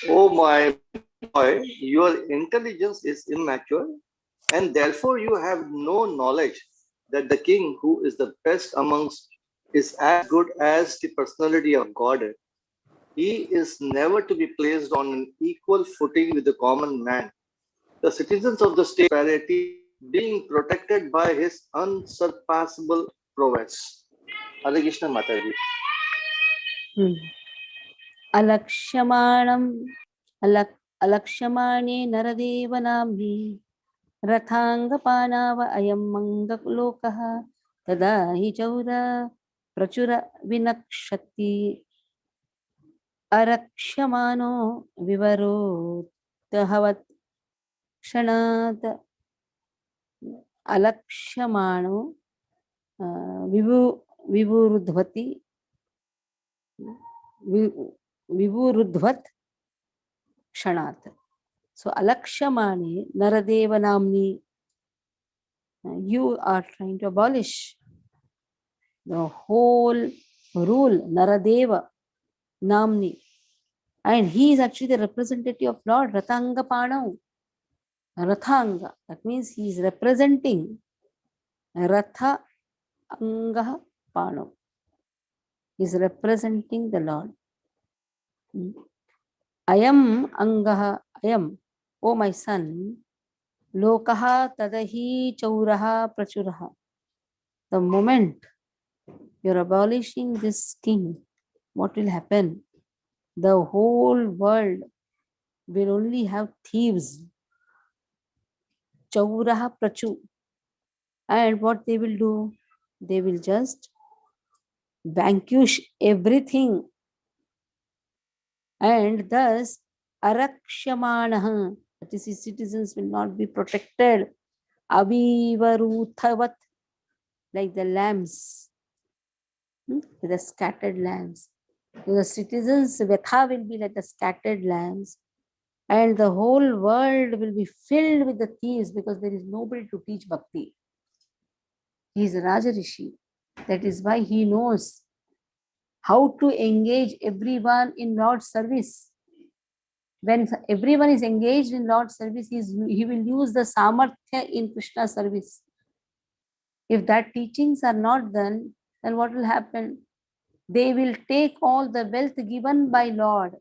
Speaker 10: Oh my boy, your intelligence is immature, and therefore you have no knowledge that the king who is the best amongst is as good as the personality of God. He is never to be placed on an equal footing with the common man. The citizens of the state parity being protected by his unsurpassable prowess. Hare Krishna Mataji.
Speaker 1: Alakshmane Naradeva Namhi Rathangapanav Ayam Mangakulokaha Tada hi Chaura Prachura Vinakshati Arakshamano Vivaro Tahavat Kshanat Alakshamano Vivurudhvati Vivurudhvat Kshanat. So Alakshamani Naradeva Namni, you are trying to abolish the whole rule, Naradeva Namni. And he is actually the representative of Lord Rathanga Panav. Rathanga, that means he is representing Ratha Anga Panav. He is representing the Lord. Ayam Angaha, Ayam, oh my son, Lokaha Tadahi Chauraha Prachuraha. The moment you're abolishing this king, what will happen? the whole world will only have thieves, chauraha prachu. And what they will do? They will just vanquish everything. And thus, arakshamanaha, that is, his citizens will not be protected. Avivaruthavat, like the lambs, the scattered lambs. The citizens' vetha will be like the scattered lambs, and the whole world will be filled with the thieves because there is nobody to teach bhakti. He is a Raja Rishi. That is why he knows how to engage everyone in Lord's service. When everyone is engaged in Lord's service, he will use the samarthya in Krishna's service. If that teachings are not done, then what will happen? They will take all the wealth given by Lord,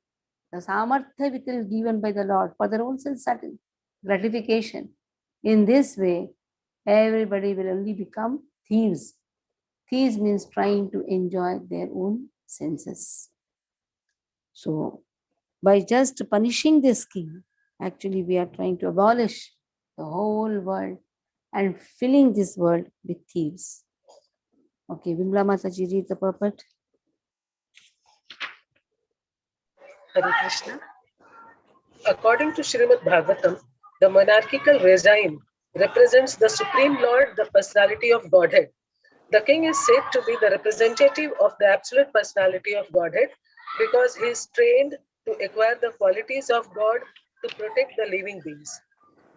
Speaker 1: the samarthya which is given by the Lord for their own self gratification. In this way, everybody will only become thieves. Thieves means trying to enjoy their own senses. So, by just punishing this king, actually we are trying to abolish the whole world and filling this world with thieves. Okay, Vimla Mataji, read the purport.
Speaker 11: Hare Krishna. According to Srimad Bhagavatam, the monarchical regime represents the Supreme Lord, the personality of Godhead. The king is said to be the representative of the absolute personality of Godhead because he is trained to acquire the qualities of God to protect the living beings.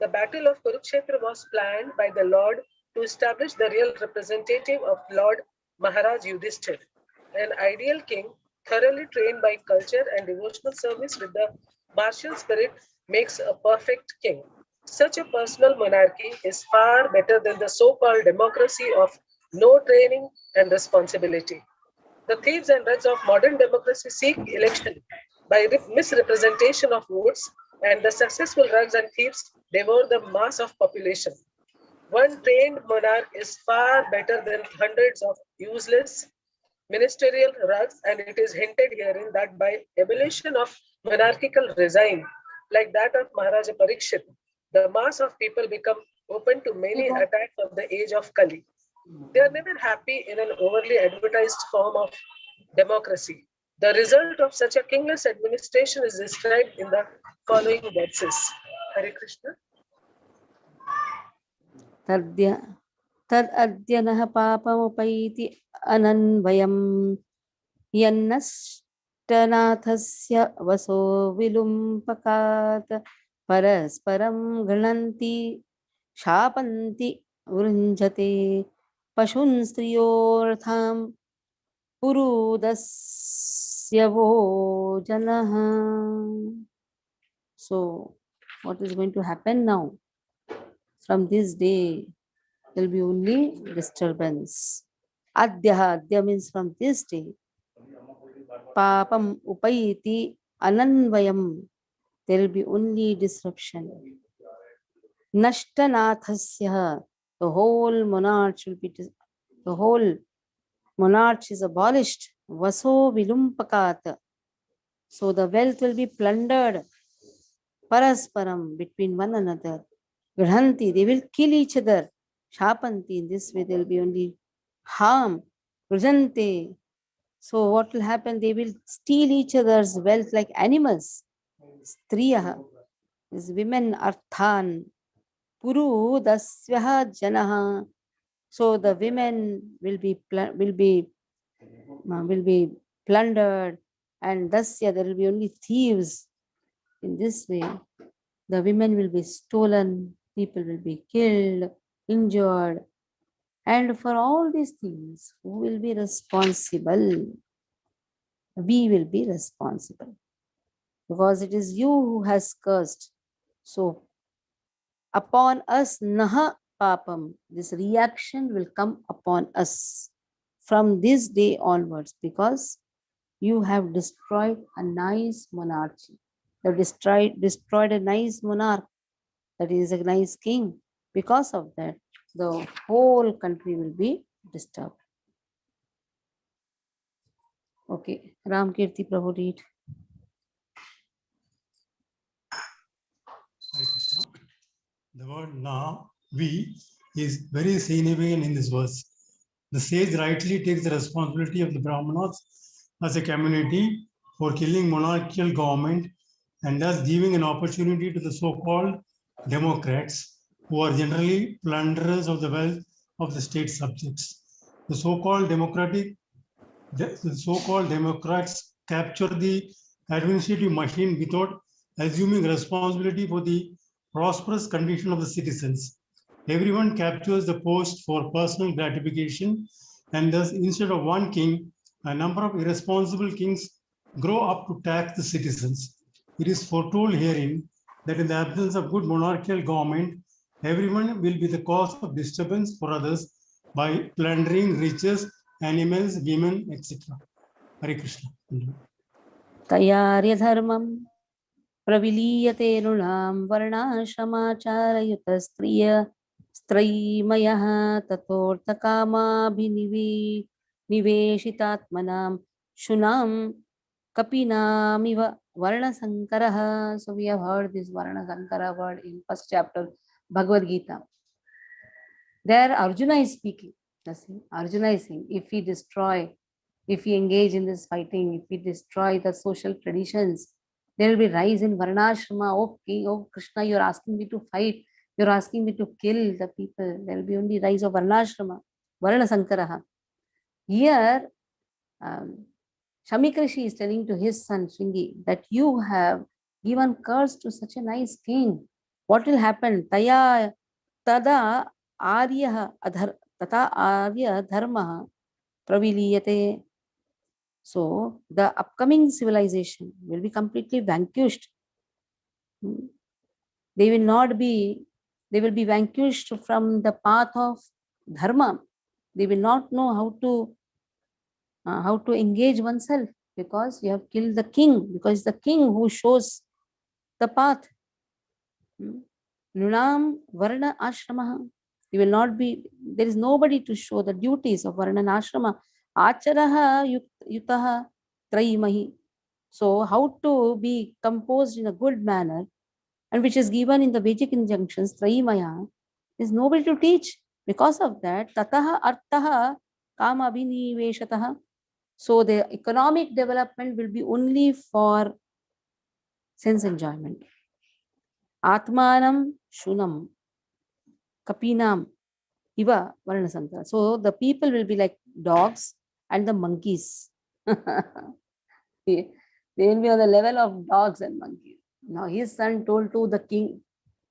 Speaker 11: The battle of Kurukshetra was planned by the Lord to establish the real representative of Lord Maharaj Yudhishthir, an ideal king thoroughly trained by culture and devotional service with the martial spirit makes a perfect king. Such a personal monarchy is far better than the so-called democracy of no training and responsibility. The thieves and rats of modern democracy seek election by misrepresentation of votes, and the successful rugs and thieves devour the mass of population. One trained monarch is far better than hundreds of useless ministerial rugs, and it is hinted herein that by abolition of monarchical regime, like that of Maharaja Parikshit, the mass of people become open to many attacks of the age of Kali. They are never happy in an overly advertised form of democracy. The result of such a kingless administration is described in the following verses. Hare Krishna.
Speaker 1: Tad adyanah papamupayiti ananvayam yannastanathasya vaso vilumpakat parasparam ghananti shapanti vrunjate pashun striyortham purudasya vo janah. So, what is going to happen now? From this day, there will be only disturbance. Adyaha, adya means from this day. Papam upayiti ananvayam, there will be only disruption. Nashtanathasya, the whole monarch will be, the whole monarch is abolished. Vaso vilumpakat, so the wealth will be plundered. Parasparam, between one another. Grhanti, they will kill each other. Shapanti, in this way there will be only harm. Vrujante, so what will happen? They will steal each other's wealth like animals. Striyaha, is women, arthan. Puru dasyaha janaha, so the women will be plundered, and dasya, there will be only thieves. In this way, the women will be stolen, people will be killed, injured. And for all these things, who will be responsible? We will be responsible. Because it is you who has cursed. So, upon us, naha papam, this reaction will come upon us from this day onwards, because you have destroyed a nice monarchy. You have destroyed a nice monarch, that is a nice king. Because of that, the whole country will be disturbed. Okay, Ram Kirti Prabhu, read.
Speaker 12: The word na, we, is very significant in this verse. The sage rightly takes the responsibility of the Brahmanas as a community for killing monarchical government and thus giving an opportunity to the so-called democrats, who are generally plunderers of the wealth of the state subjects. The so-called Democrats capture the administrative machine without assuming responsibility for the prosperous condition of the citizens. Everyone captures the post for personal gratification, and thus, instead of one king, a number of irresponsible kings grow up to tax the citizens. It is foretold herein that in the absence of good monarchical government, everyone will be the cause of disturbance for others by plundering riches, animals, women, etc. Hare Krishna.
Speaker 1: तयार्यधर्मं प्रविलीयते नृणां वर्णाश्रमाचारयुतस्त्रियमयः ततोऽर्थकामाभिनिवेशितात्मनां शुनां kapinamiv varna sankaraha. So we have heard this varna sankara word in first chapter Bhagavad Gita. There Arjuna is speaking. Arjuna is saying, if we engage in this fighting, if we destroy the social traditions, there will be rise in varnashrama. Okay, oh Krishna, you're asking me to fight, you're asking me to kill the people. There will be only rise of varnashrama, varna sankaraha. Here, Shamikrishi is telling to his son Shringi that you have given curse to such a nice king. What will happen? Taya tada arya tata arya dharma praviliyate. So the upcoming civilization will be completely vanquished. They will be vanquished from the path of dharma. They will not know how to engage oneself, because you have killed the king, because the king who shows the path. Nunam varna ashrama. You will not be, there is nobody to show the duties of varna and ashrama. Acharaha yutaha traimahi. So how to be composed in a good manner, and which is given in the Vedic injunctions, traimaya, is nobody to teach. Because of that, tataha artaha kama viniveshataha. So the economic development will be only for sense enjoyment. Atmanam shunam kapinam iva varna sankara. So the people will be like dogs and the monkeys. They will be on the level of dogs and monkeys. Now his son told to the king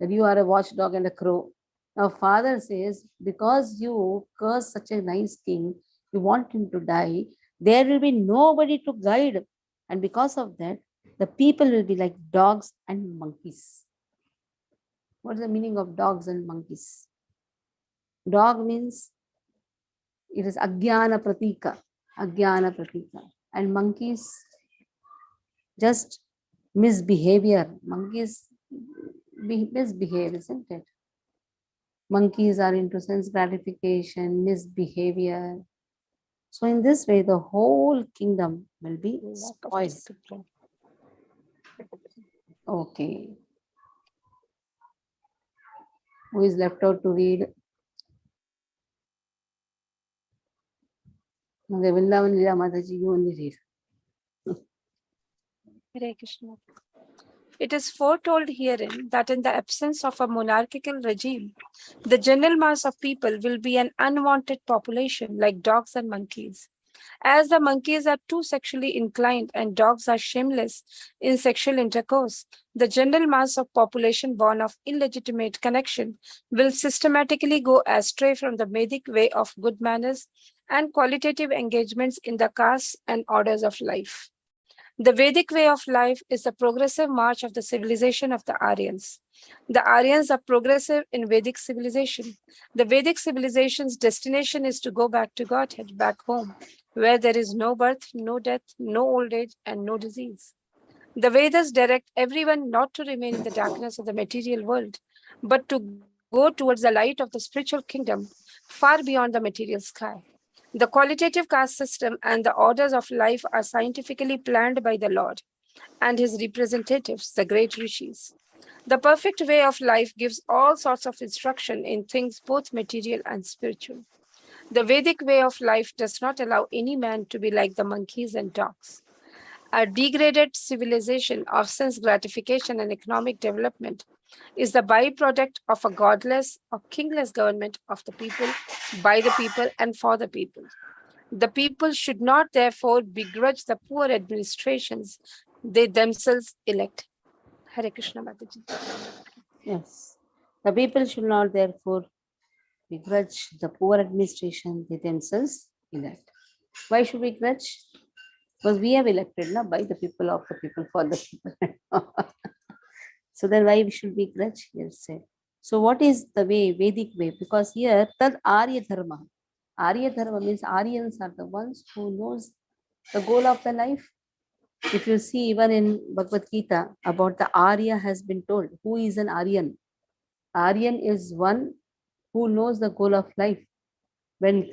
Speaker 1: that you are a watchdog and a crow. Now father says, because you curse such a nice king, you want him to die, there will be nobody to guide. And because of that, the people will be like dogs and monkeys. What is the meaning of dogs and monkeys? Dog means it is Ajnana Pratika. And monkeys, just misbehavior. Monkeys misbehave, isn't it? Monkeys are into sense gratification, misbehavior. So in this way, the whole kingdom will be spoiled. Okay. Who is left out to read? Okay, Vrindavan Leela Mataji, you only read.
Speaker 6: Hare Krishna. It is foretold herein that in the absence of a monarchical regime, the general mass of people will be an unwanted population like dogs and monkeys. As the monkeys are too sexually inclined and dogs are shameless in sexual intercourse, the general mass of population born of illegitimate connection will systematically go astray from the Vedic way of good manners and qualitative engagements in the castes and orders of life. The Vedic way of life is the progressive march of the civilization of the Aryans. The Aryans are progressive in Vedic civilization. The Vedic civilization's destination is to go back to Godhead, back home, where there is no birth, no death, no old age, and no disease. The Vedas direct everyone not to remain in the darkness of the material world, but to go towards the light of the spiritual kingdom, far beyond the material sky. The qualitative caste system and the orders of life are scientifically planned by the Lord and his representatives, the great rishis. The perfect way of life gives all sorts of instruction in things both material and spiritual. The Vedic way of life does not allow any man to be like the monkeys and dogs. A degraded civilization of sense gratification and economic development is the byproduct of a godless or kingless government of the people, by the people, and for the people. The people should not therefore begrudge the poor administrations they themselves elect. Hare Krishna Mataji.
Speaker 1: Yes. The people should not therefore begrudge the poor administration they themselves elect. Why should we grudge? Because we have elected by the people, of the people, for the people. So then why we should be grudge here said. So what is the way, Vedic way? Because here Tad Arya Dharma. Arya Dharma means Aryans are the ones who knows the goal of the life. If you see even in Bhagavad Gita about the Arya has been told, who is an Aryan? Aryan is one who knows the goal of life. When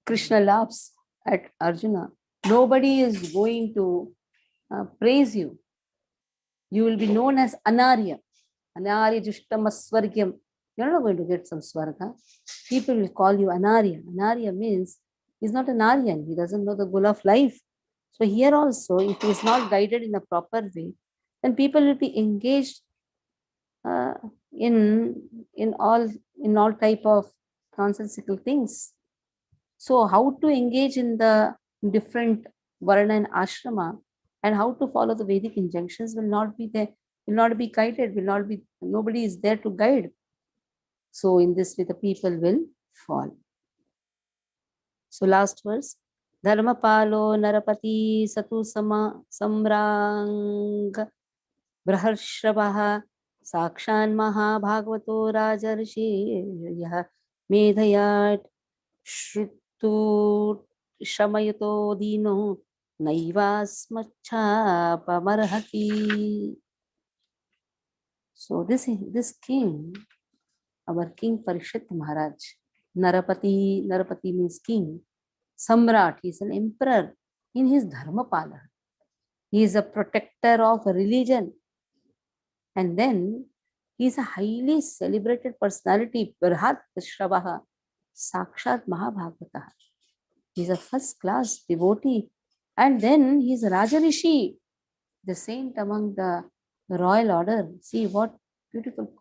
Speaker 1: Krishna laughs at Arjuna, nobody is going to praise you. You will be known as Anarya. Anarya Jushtam Aswargyam. You're not going to get some Swarga. People will call you Anarya. Anarya means he's not an Aryan. He doesn't know the goal of life. So here also, if he is not guided in a proper way, then people will be engaged in all type of nonsensical things. So how to engage in the different varna and ashrama, and how to follow the Vedic injunctions will not be there, will not be guided, nobody is there to guide. So in this way, the people will fall. So last verse. Dharmapalo narapati satu samrang braharshravaha sakshan mahabhagavato rajarshi yah medhayat shrutu shamayuto dino naivasmacha pamarhati. So this king, our King Parikshit Maharaj, Narapati means king, Samrat, he is an emperor in his Dharmapala. He is a protector of religion. And then he is a highly celebrated personality, Birhat Shrabaha, Sakshat Mahabhagavata. He is a first class devotee. And then he is Rajarishi, the saint among the royal order. See what beautiful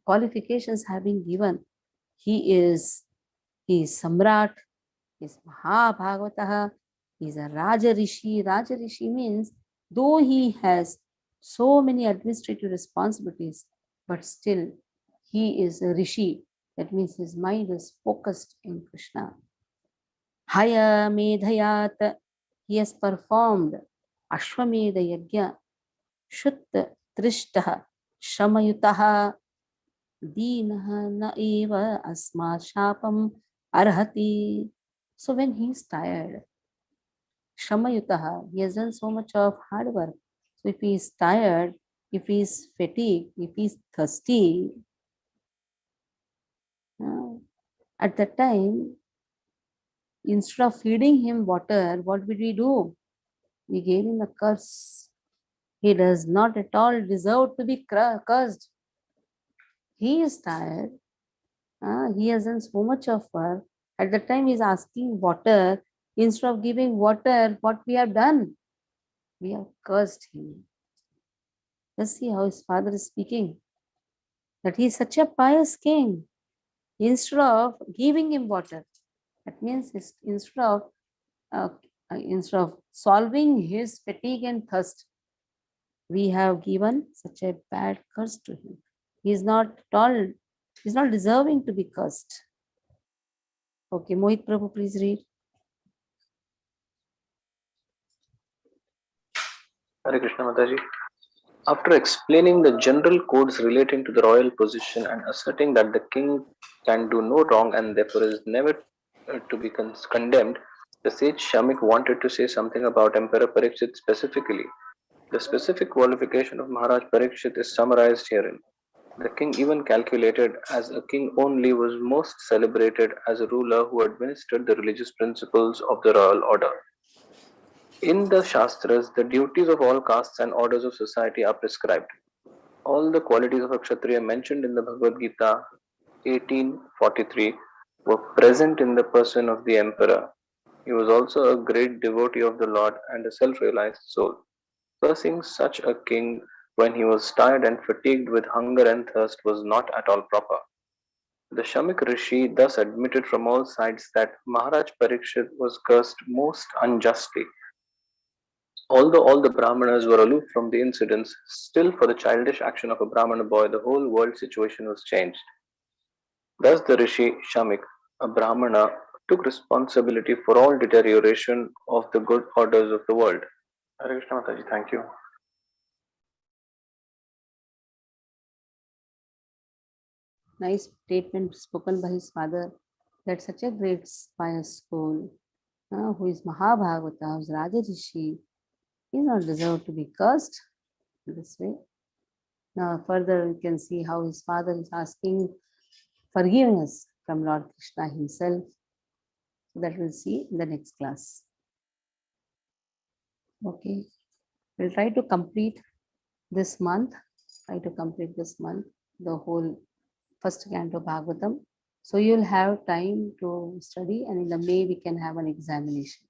Speaker 1: qualifications have been given. He is Samrat, he is Mahabhagavata, he is a Rajarishi. Rajarishi means though he has so many administrative responsibilities, but still he is a Rishi. That means his mind is focused in Krishna. Haya Medhayat, he has performed Ashwamedha Yajna, Shutta Trishtaha, Shamayutaha, Deenaha na eva asma shapam arhati. So when he is tired, Shamayutaha, he has done so much of hard work. So if he is tired, if he is fatigued, if he is thirsty, at that time, instead of feeding him water, what would we do? We gave him a curse. He does not at all deserve to be cursed. He is tired. He has done so much of work. At the time, he is asking water. Instead of giving water, what we have done? We have cursed him. Let's see how his father is speaking. That he is such a pious king. Instead of giving him water, that means instead of solving his fatigue and thirst, we have given such a bad curse to him. He is not at all, he's not deserving to be cursed. Okay, Mohit Prabhu, please read.
Speaker 4: Hare Krishna Mataji. After explaining the general codes relating to the royal position and asserting that the king can do no wrong and therefore is never to be condemned, the sage Shamik wanted to say something about Emperor Parikshit specifically. The specific qualification of Maharaj Parikshit is summarized herein. The king, even calculated as a king only, was most celebrated as a ruler who administered the religious principles of the royal order. In the Shastras, the duties of all castes and orders of society are prescribed. All the qualities of a Kshatriya mentioned in the Bhagavad Gita 18:43 were present in the person of the emperor. He was also a great devotee of the Lord and a self-realized soul. Cursing such a king when he was tired and fatigued with hunger and thirst was not at all proper. The Shamik Rishi thus admitted from all sides that Maharaj Parikshit was cursed most unjustly. Although all the Brahmanas were aloof from the incidents, still for the childish action of a Brahmana boy, the whole world situation was changed. Thus the Rishi Shamik, a Brahmana, took responsibility for all deterioration of the good orders of the world. Hare Krishna Mataji, thank you.
Speaker 1: Nice statement spoken by his father that such a great pious soul, who is Mahabhagavata, who is Raja Rishi, is not deserved to be cursed in this way. Now further we can see how his father is asking forgiveness from Lord Krishna himself. So that we'll see in the next class. Okay, we'll try to complete this month, the whole first canto Bhagavatam. So you'll have time to study, and in the May we can have an examination.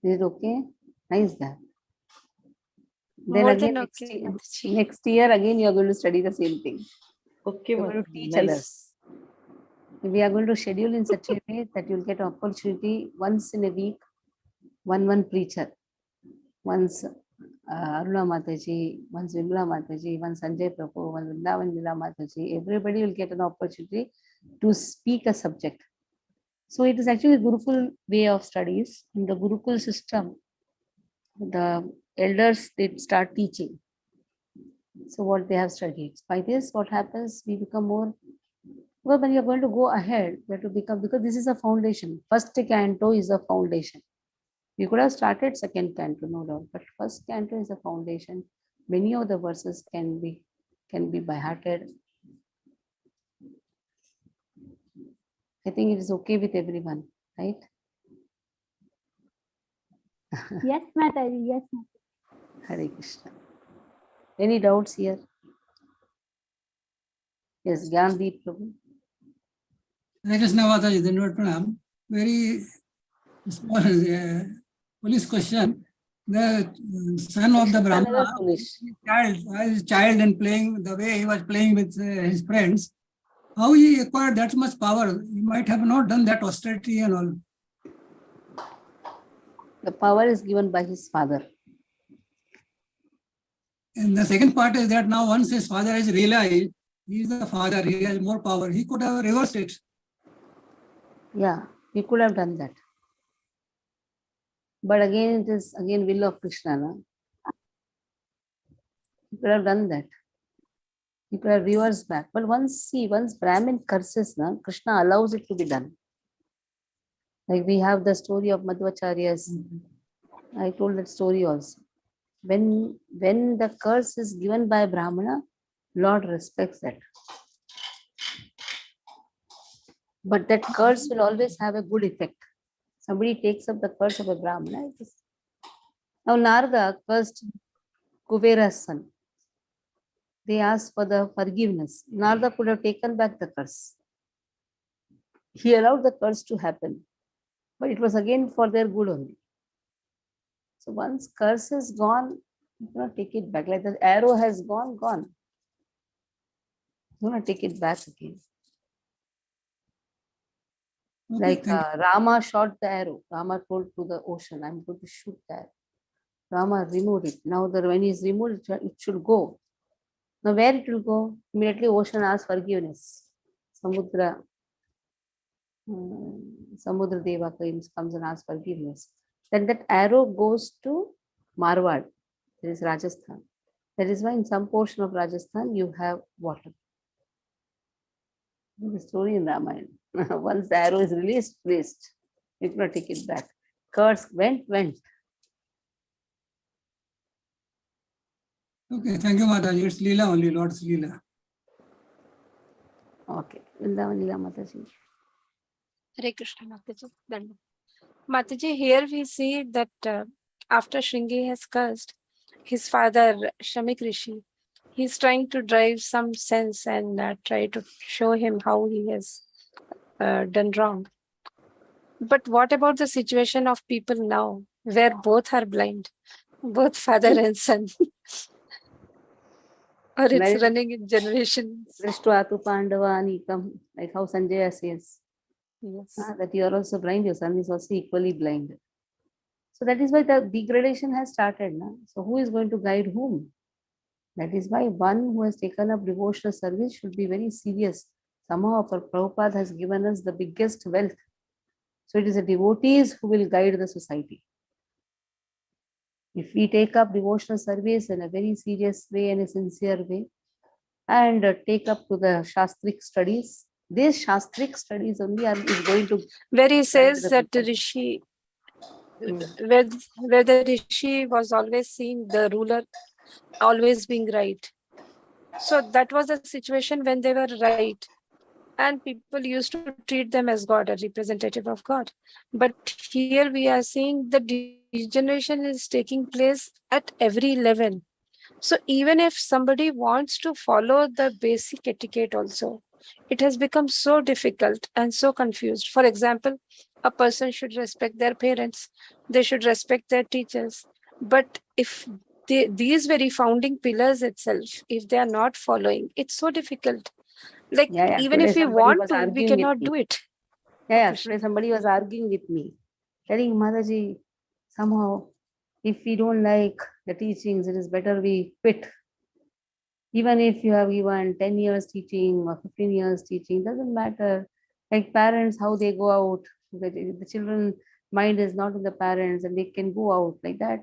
Speaker 1: Is it okay? Nice that. Then
Speaker 6: More
Speaker 1: again
Speaker 6: than okay, Mataji.
Speaker 1: next year again you are going to study the same thing.
Speaker 2: Okay,
Speaker 1: You're going to
Speaker 2: Mataji,
Speaker 1: teach
Speaker 2: nice.
Speaker 1: others. We are going to schedule in such a way that you'll get an opportunity once in a week, one preacher. Once Aruna Mataji, once Vimla Mataji, once Sanjay Prabhu, once Vrindavan Lila Mataji. Everybody will get an opportunity to speak a subject. So it is actually a Gurukul way of studies. In the Gurukul system, the elders, they start teaching. So what they have studied. By this, what happens, we become more, well, when you're going to go ahead, you have to become, because this is a foundation. First canto is a foundation. You could have started second canto, no doubt, but first canto is a foundation. Many of the verses can be by hearted. I think it is okay with everyone, right?
Speaker 3: Yes, Mataji. Yes, Mataji.
Speaker 1: Hare Krishna. Any doubts here? Yes, Gyandeep Prabhu.
Speaker 7: Hare Krishna Mataji, Dandavat Pranam. Very small police question. The son of the
Speaker 1: Another
Speaker 7: Brahmana,
Speaker 1: foolish.
Speaker 7: child and playing the way he was playing with his friends, how he acquired that much power? He might have not done that austerity and all.
Speaker 1: The power is given by his father.
Speaker 7: And the second part is that now once his father has realized he is the father, he has more power, he could have reversed it.
Speaker 1: Yeah, he could have done that. But again, it is again will of Krishna. No? He could have done that. He could have reversed back. But once Brahmin curses, no, Krishna allows it to be done. Like we have the story of Madhvacharyas. I told that story also. When the curse is given by Brahmana, Lord respects that. But that curse will always have a good effect. Somebody takes up the curse of a Brahmana. Now Narada cursed Kuvera's son. They asked for the forgiveness. Narada could have taken back the curse. He allowed the curse to happen. But it was again for their good only. So once curse is gone, you cannot take it back. Like the arrow has gone. You cannot take it back again.
Speaker 7: Okay,
Speaker 1: Like Rama shot the arrow. Rama told to the ocean, I'm going to shoot the arrow. Rama removed it. Now when he is removed, it should go. Now where it will go? Immediately ocean asks forgiveness. Samudra Deva comes and asks forgiveness. Then that arrow goes to Marwad, that is Rajasthan. That is why in some portion of Rajasthan you have water. The story in Ramayana. Once the arrow is released, you cannot take it back. Curse went.
Speaker 7: Okay, thank you, Mataji. It's Leela only, Lord's Leela.
Speaker 1: Okay. Vrindavan Leela Mataji.
Speaker 6: Hare Krishna Mataji. Dandavat. Mataji, here we see that after Shringi has cursed his father Shamik Rishi, he's trying to drive some sense and try to show him how he has done wrong. But what about the situation of people now, where both are blind, both father and son? Or it's
Speaker 1: Marriage-
Speaker 6: running in generations.
Speaker 1: Drishtvatu Pandavanekam, like how Sanjaya says,
Speaker 6: Yes.
Speaker 1: that you are also blind, your son is also equally blind. So that is why the degradation has started now. So who is going to guide whom? That is why one who has taken up devotional service should be very serious. Somehow Prabhupada has given us the biggest wealth. So it is the devotees who will guide the society. If we take up devotional service in a very serious way and a sincere way, and take up to the Shastric studies, these Shastric studies only is going to.
Speaker 6: Where he says
Speaker 1: the
Speaker 6: that the
Speaker 1: people.
Speaker 6: Rishi, where the Rishi was always seeing the ruler always being right. So that was the situation when they were right. And people used to treat them as God, a representative of God. But here we are seeing the degeneration is taking place at every level. So even if somebody wants to follow the basic etiquette also, it has become so difficult and so confused. For example, a person should respect their parents, they should respect their teachers. But if these very founding pillars itself, if they are not following, it's so difficult. Like even
Speaker 1: Today
Speaker 6: if we
Speaker 1: somebody
Speaker 6: want
Speaker 1: was
Speaker 6: to, we
Speaker 1: arguing with
Speaker 6: cannot
Speaker 1: me.
Speaker 6: do it.
Speaker 1: Today somebody was arguing with me, telling Mataji, somehow, if we don't like the teachings, it is better we quit. Even if you have given 10 years teaching or 15 years teaching, doesn't matter. Like parents, how they go out, the children mind is not in the parents and they can go out like that.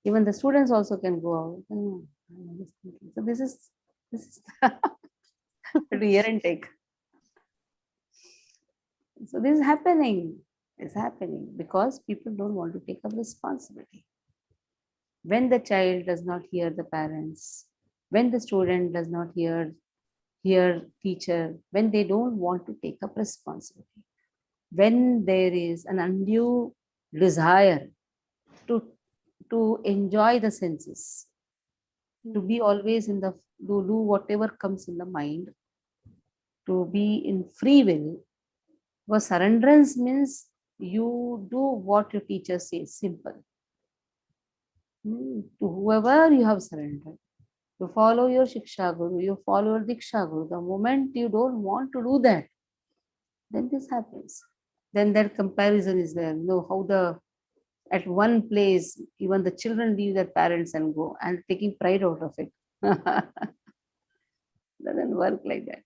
Speaker 1: Even the students also can go out. So this is to hear and take. So this is happening. It's happening because people don't want to take up responsibility. When the child does not hear the parents, when the student does not hear teacher, when they don't want to take up responsibility, when there is an undue desire to enjoy the senses, to be always in the, to do whatever comes in the mind, to be in free will. Because surrenderance means you do what your teacher says, simple. To whoever you have surrendered. You follow your Shiksha Guru, you follow your Diksha Guru. The moment you don't want to do that, then this happens. Then that comparison is there. You know how at one place, even the children leave their parents and go and taking pride out of it. Doesn't work like that.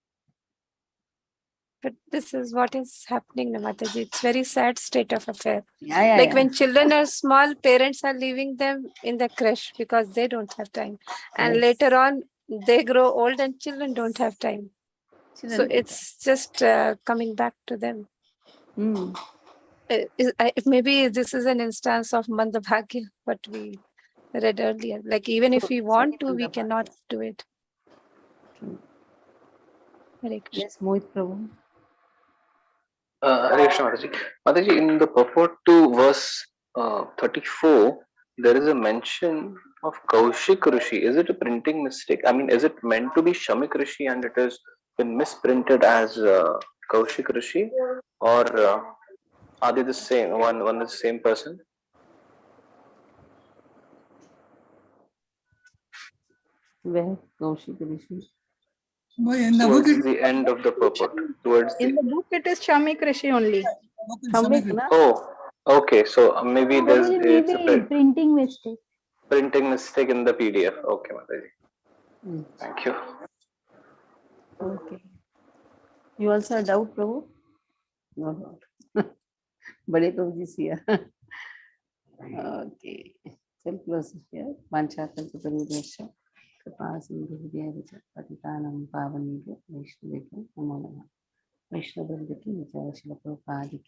Speaker 6: But this is what is happening, Mataji. It's very sad state of affair.
Speaker 1: Yeah,
Speaker 6: like when children are small, parents are leaving them in the creche because they don't have time. And later on, they grow old and children don't have time. So it's just coming back to them. Maybe this is an instance of Mandabhagya, what we read earlier. Like even if we want to, we cannot do it.
Speaker 1: Yes, Mohit Prabhu.
Speaker 4: Hare Krishna, Mataji. Mataji, in the purport to verse 34, there is a mention of Kaushik Rishi. Is it a printing mistake? I mean, is it meant to be Shamik Rishi and it has been misprinted as Kaushik Rishi? Or are they the same? One is the same person?
Speaker 1: Where Kaushik Rishi?
Speaker 4: Towards the end of the purport.
Speaker 9: In the book, it is Shamik Rishi only.
Speaker 4: Oh, okay. So maybe it's a
Speaker 3: printing mistake.
Speaker 4: Printing mistake in the PDF. Okay, Mataji. Thank you.
Speaker 1: Okay. You also have doubt, Prabhu? No doubt. Bade Prabhu is here. Okay. Self close here. Panchakal Chaturudesha. Kripa Sindhu Vidya Patitanam Pavanidya Vaishnavika Namo Namah. Vaishnavika Nichaya Shila Prabhupada ki